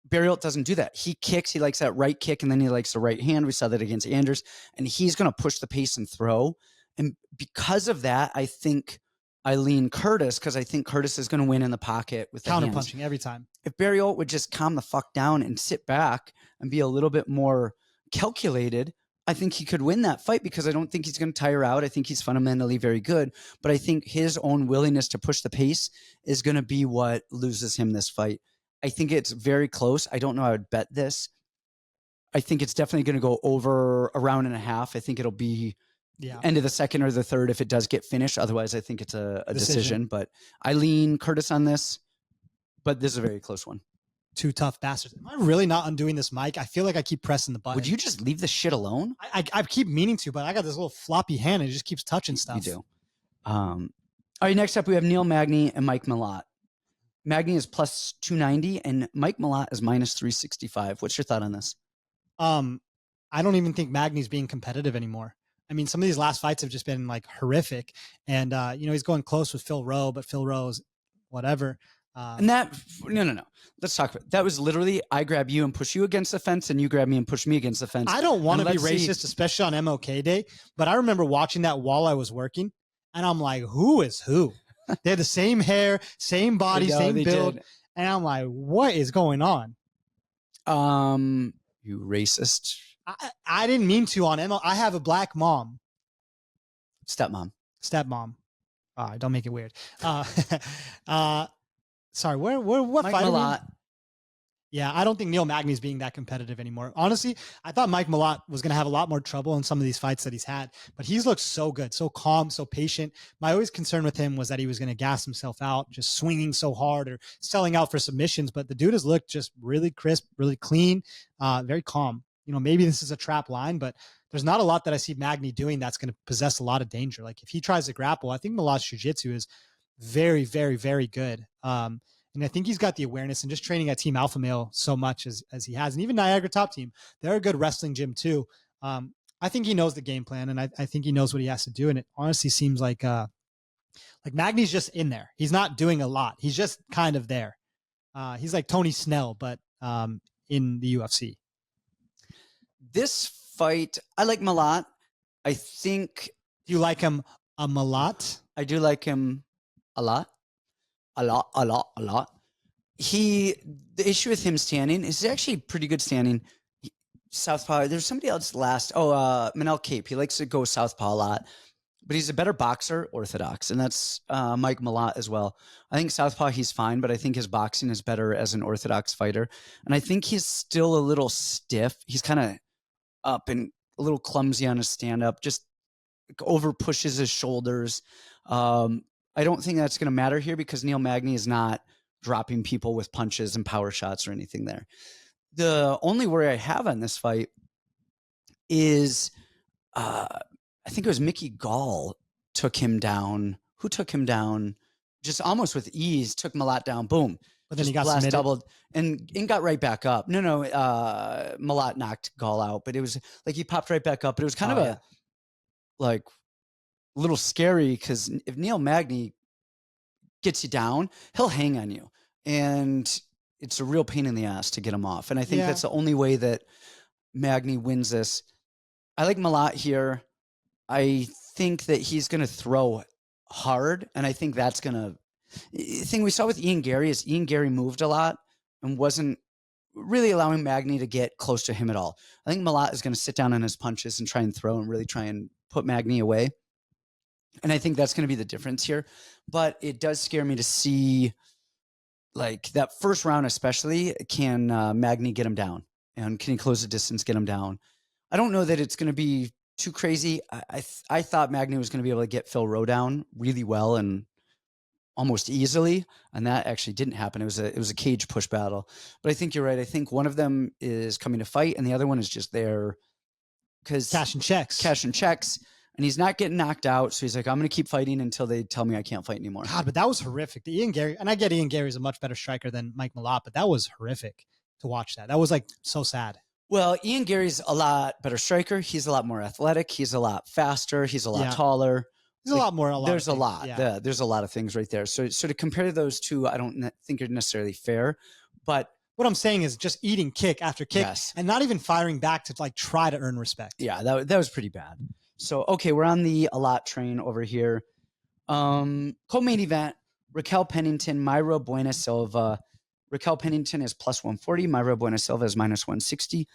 Barriault doesn't do that. He kicks. He likes that right kick, and then he likes the right hand. We saw that against Anders, and he's going to push the pace and throw. And because of that, I think I lean Curtis because I think Curtis is going to win in the pocket with the counter hands. punching every time. If Barriault would just calm the fuck down and sit back and be a little bit more calculated, I think he could win that fight because I don't think he's going to tire out. I think he's fundamentally very good, but I think his own willingness to push the pace is going to be what loses him this fight. I think it's very close. I don't know. I would bet this. I think it's definitely going to go over a round and a half. I think it'll be end of the second or the third if it does get finished. Otherwise, I think it's a decision. But I lean Curtis on this, but this is a very close one. Two tough bastards. Am I really not undoing this mic? I feel like I keep pressing the button. Would you just leave this shit alone? I keep meaning to, but I got this little floppy hand and it just keeps touching stuff. You do. All right, next up we have Neil Magny and Mike Malott. Magny is plus 290 and Mike Malott is minus 365. What's your thought on this? I don't even think Magny's being competitive anymore. I mean, some of these last fights have just been like horrific. And, he's going close with Phil Rowe, but Phil Rowe's whatever. And that, no. Let's talk about it. That was literally, I grab you and push you against the fence and you grab me and push me against the fence. I don't want to be racist, especially on MLK Day, but I remember watching that while I was working and I'm like, who is who? They had the same hair, same body, same build. Did. And I'm like, what is going on? You racist. I didn't mean to on ML. I have a black mom. Stepmom. All right, don't make it weird. Sorry, what Mike fight? Malott. Yeah, I don't think Neil Magny's being that competitive anymore. Honestly, I thought Mike Malott was going to have a lot more trouble in some of these fights that he's had, but he's looked so good, so calm, so patient. My always concern with him was that he was going to gas himself out, just swinging so hard or selling out for submissions, but the dude has looked just really crisp, really clean, very calm. Maybe this is a trap line, but there's not a lot that I see Magny doing that's going to possess a lot of danger. Like if he tries to grapple, I think Malott's jiu-jitsu is very, very, very good. And I think he's got the awareness and just training at Team Alpha Male so much as he has. And even Niagara Top Team, they're a good wrestling gym too. I think he knows the game plan and I think he knows what he has to do. And it honestly seems like Magny's just in there. He's not doing a lot. He's just kind of there. He's like Tony Snell, but in the UFC. This fight, I like Malott. I think. Do you like him a Malott? I do like him a lot. The issue with him standing is actually pretty good standing. Southpaw. There's somebody else last. Manel Cape. He likes to go southpaw a lot, but he's a better boxer, orthodox, and that's Mike Malott as well. I think southpaw he's fine, but I think his boxing is better as an orthodox fighter, and I think he's still a little stiff. He's kind of up and a little clumsy on his stand up. Just over pushes his shoulders. I don't think that's going to matter here because Neil Magny is not dropping people with punches and power shots or anything there. The only worry I have on this fight is I think it was Mickey Gall took him down. Who took him down just almost with ease, took Malott down, boom. But then he got submitted. Doubled and got right back up. No, Malott knocked Gall out, but it was like he popped right back up. But it was kind of a little scary because if Neil Magny gets you down, he'll hang on you. And it's a real pain in the ass to get him off. And I think that's the only way that Magny wins this. I like Malott here. I think that he's going to throw hard. And I think that's going to... The thing we saw with Ian Gary is Ian Gary moved a lot and wasn't really allowing Magny to get close to him at all. I think Malott is going to sit down on his punches and try and throw and really try and put Magny away. And I think that's going to be the difference here. But it does scare me to see, like, that first round especially, can Magny get him down? And can he close the distance, get him down? I don't know that it's going to be too crazy. I thought Magny was going to be able to get Phil Rowe down really well and almost easily, and that actually didn't happen. It was a cage push battle. But I think you're right. I think one of them is coming to fight, and the other one is just there because cash and checks. And he's not getting knocked out, so he's like, I'm going to keep fighting until they tell me I can't fight anymore. God, but that was horrific. The Ian Gary, and I get Ian Gary's a much better striker than Mike Malott, but that was horrific to watch. That was like so sad. Well, Ian Gary's a lot better striker. He's a lot more athletic. He's a lot faster. He's a lot taller. There's a lot more. There's a lot. Yeah. There's a lot of things right there. So to compare those two, I don't think are necessarily fair. But what I'm saying is just eating kick after kick and not even firing back to like try to earn respect. Yeah, that was pretty bad. So, okay, we're on the a lot train over here. Co-main event, Raquel Pennington, Mayra Bueno Silva. Raquel Pennington is plus 140. Mayra Bueno Silva is minus 160.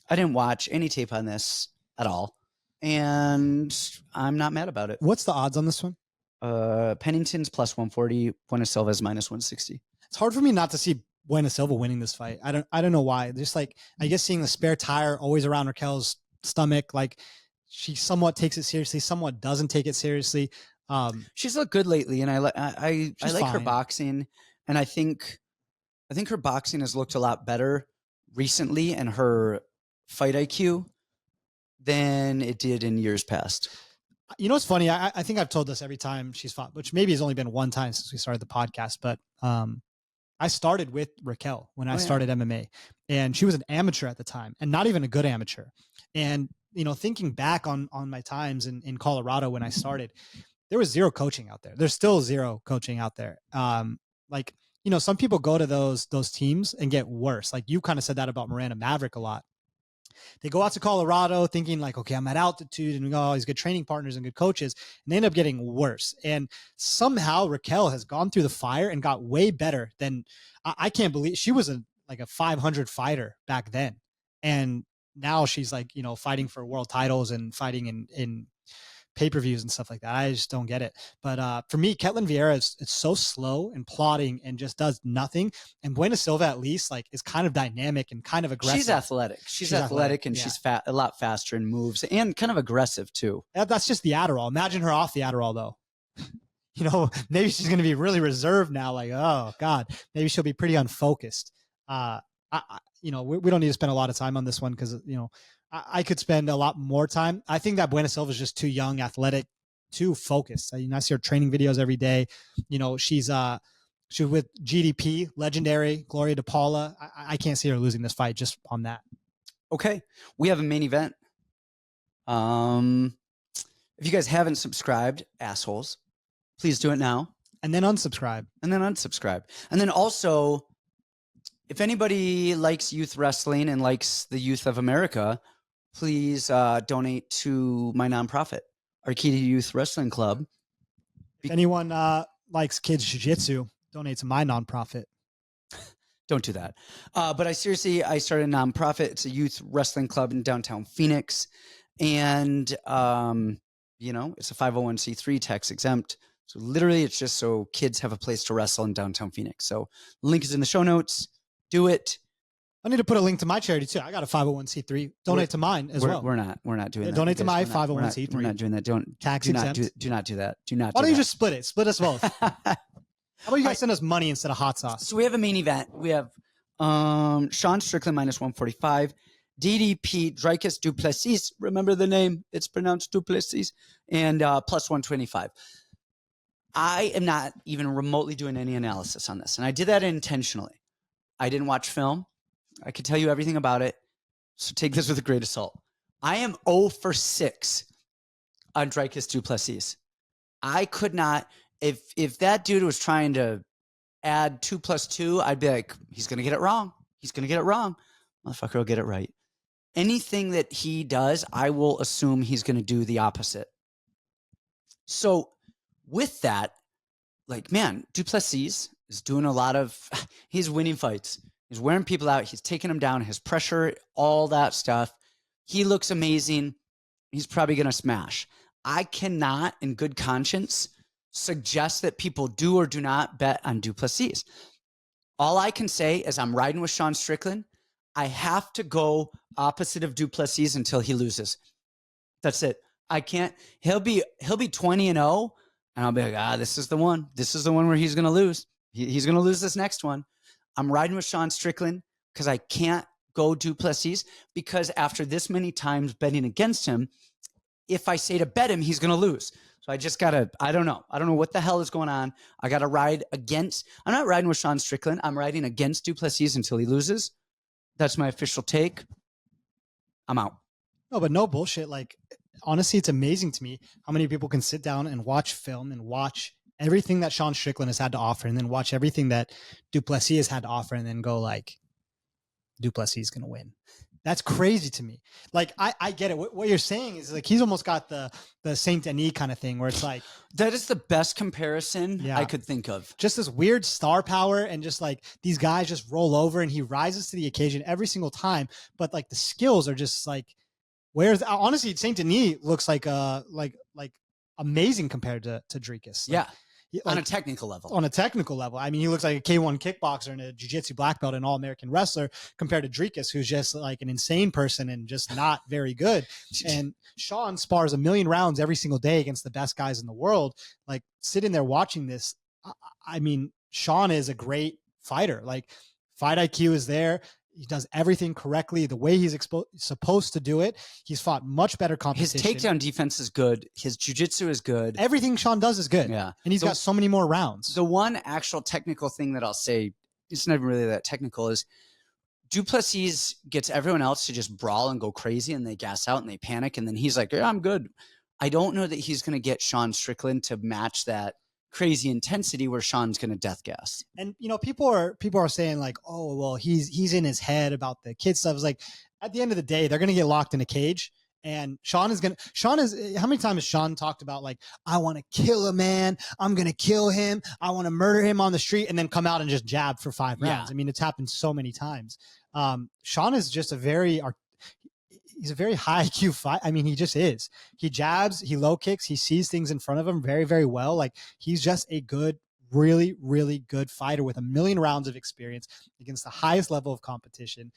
I didn't watch any tape on this at all. And I'm not mad about it. What's the odds on this one? Pennington's plus 140. Bueno Silva is minus 160. It's hard for me not to see Bueno Silva winning this fight. I don't know why. Just like, I guess seeing the spare tire always around Raquel's stomach, like she somewhat takes it seriously, somewhat doesn't take it seriously. She's looked good lately, and I like her boxing, and I think her boxing has looked a lot better recently, and her fight IQ than it did in years past. You know, what's funny. I think I've told this every time she's fought, which maybe has only been one time since we started the podcast. But I started with Raquel when I started MMA, and she was an amateur at the time, and not even a good amateur. And you know, thinking back on my times in Colorado when I started, there was zero coaching out there. There's still zero coaching out there. Like, you know, some people go to those teams and get worse. Like you kind of said that about Miranda Maverick a lot. They go out to Colorado thinking like, okay, I'm at altitude and we got all these good training partners and good coaches, and they end up getting worse. And somehow Raquel has gone through the fire and got way better than I can't believe she was like a 500 fighter back then. And now she's like, you know, fighting for world titles and fighting in pay-per-views and stuff like that. I just don't get it. But for me, Ketlen Vieira it's so slow and plodding and just does nothing. And Bueno Silva, at least, like, is kind of dynamic and kind of aggressive. She's athletic. She's athletic and she's a lot faster and moves and kind of aggressive too. That's just the Adderall. Imagine her off the Adderall though. You know, maybe she's going to be really reserved now. Like, oh God, maybe she'll be pretty unfocused. You know, we don't need to spend a lot of time on this one because, you know, I could spend a lot more time. I think that Bueno Silva is just too young, athletic, too focused. I see her training videos every day. You know, she's with GDP, legendary Gloria DePaula. I can't see her losing this fight just on that. Okay, we have a main event. If you guys haven't subscribed, assholes, please do it now. And then unsubscribe. And then unsubscribe. And then also, if anybody likes youth wrestling and likes the youth of America, please donate to my nonprofit, Arcadia Youth Wrestling Club. If anyone likes kids jiu-jitsu, donate to my nonprofit. Don't do that. But I started a nonprofit. It's a youth wrestling club in downtown Phoenix. And, you know, it's a 501c3 tax exempt. So literally it's just so kids have a place to wrestle in downtown Phoenix. So link is in the show notes. Do it. I need to put a link to my charity too. I got a 501c3. Donate to mine as well. We're not doing that. Donate to my 501c3. We're not doing that. Tax exempt. Do not do that. Do not. Why don't you just split it? Split us both. How about you guys send us money instead of hot sauce? So we have a main event. We have Sean Strickland minus 145, DDP Dricus Du Plessis. Remember the name? It's pronounced Du Plessis. And plus 125. I am not even remotely doing any analysis on this, and I did that intentionally. I didn't watch film. I could tell you everything about it. So take this with a grain of salt. I am 0 for 6 on Dricus Du Plessis. I could not, if that dude was trying to add 2 + 2, I'd be like, he's going to get it wrong. He's going to get it wrong. Motherfucker will get it right. Anything that he does, I will assume he's going to do the opposite. So with that, like, man, Du Plessis is doing a lot of, he's winning fights. He's wearing people out. He's taking them down. His pressure, all that stuff. He looks amazing. He's probably going to smash. I cannot, in good conscience, suggest that people do or do not bet on Du Plessis. All I can say is I'm riding with Sean Strickland. I have to go opposite of Du Plessis until he loses. That's it. I can't. He'll be 20-0, and I'll be like, this is the one. This is the one where he's going to lose. He's going to lose this next one. I'm riding with Sean Strickland because I can't go Du Plessis, because after this many times betting against him, if I say to bet him, he's going to lose. So I just got to, I don't know what the hell is going on. I got to ride against, I'm not riding with Sean Strickland. I'm riding against Du Plessis until he loses. That's my official take. I'm out. No, but no bullshit. Like, honestly, it's amazing to me how many people can sit down and watch film and watch everything that Sean Strickland has had to offer, and then watch everything that Du Plessis has had to offer, and then go like, Du Plessis is going to win. That's crazy to me. Like, I get it. What you're saying is like, he's almost got the Saint Denis kind of thing where it's like, that is the best comparison I could think of. Just this weird star power, and just like these guys just roll over and he rises to the occasion every single time. But like the skills are just like, where's, honestly, Saint Denis looks like amazing compared to Dricus. Like, on a technical level. On a technical level. I mean, he looks like a K1 kickboxer and a jiu-jitsu black belt and all-American wrestler compared to Dricus, who's just like an insane person and just not very good. And Sean spars 1,000,000 rounds every single day against the best guys in the world. Like, sitting there watching this, I mean, Sean is a great fighter. Like, fight IQ is there. He does everything correctly the way he's supposed to do it. He's fought much better competition. His takedown defense is good. His jiu-jitsu is good. Everything Sean does is good. Yeah. And he's got so many more rounds. The one actual technical thing that I'll say, it's not really that technical, is Du Plessis gets everyone else to just brawl and go crazy, and they gas out and they panic. And then he's like, yeah, I'm good. I don't know that he's going to get Sean Strickland to match that crazy intensity where Sean's going to death gas. And, you know, people are saying like, oh, well, he's in his head about the kid stuff. It's like, at the end of the day, they're going to get locked in a cage. And how many times has Sean talked about like, I want to kill a man. I'm going to kill him. I want to murder him on the street, and then come out and just jab for 5 rounds. I mean, it's happened so many times. Sean is just he's a very high IQ fight. I mean, he just is. He jabs, he low kicks, he sees things in front of him very, very well. Like, he's just a good, really, really good fighter with a million rounds of experience against the highest level of competition.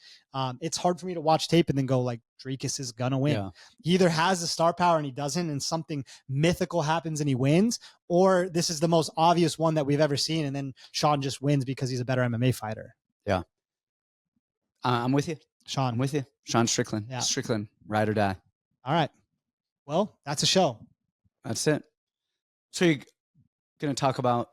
It's hard for me to watch tape and then go like, Dricus is gonna win. Yeah. He either has the star power and he doesn't, and something mythical happens and he wins, or this is the most obvious one that we've ever seen, and then Sean just wins because he's a better MMA fighter. Yeah. I'm with you. Sean. I'm with you. Sean Strickland. Yeah. Strickland, ride or die. All right. Well, that's a show. That's it. So you're going to talk about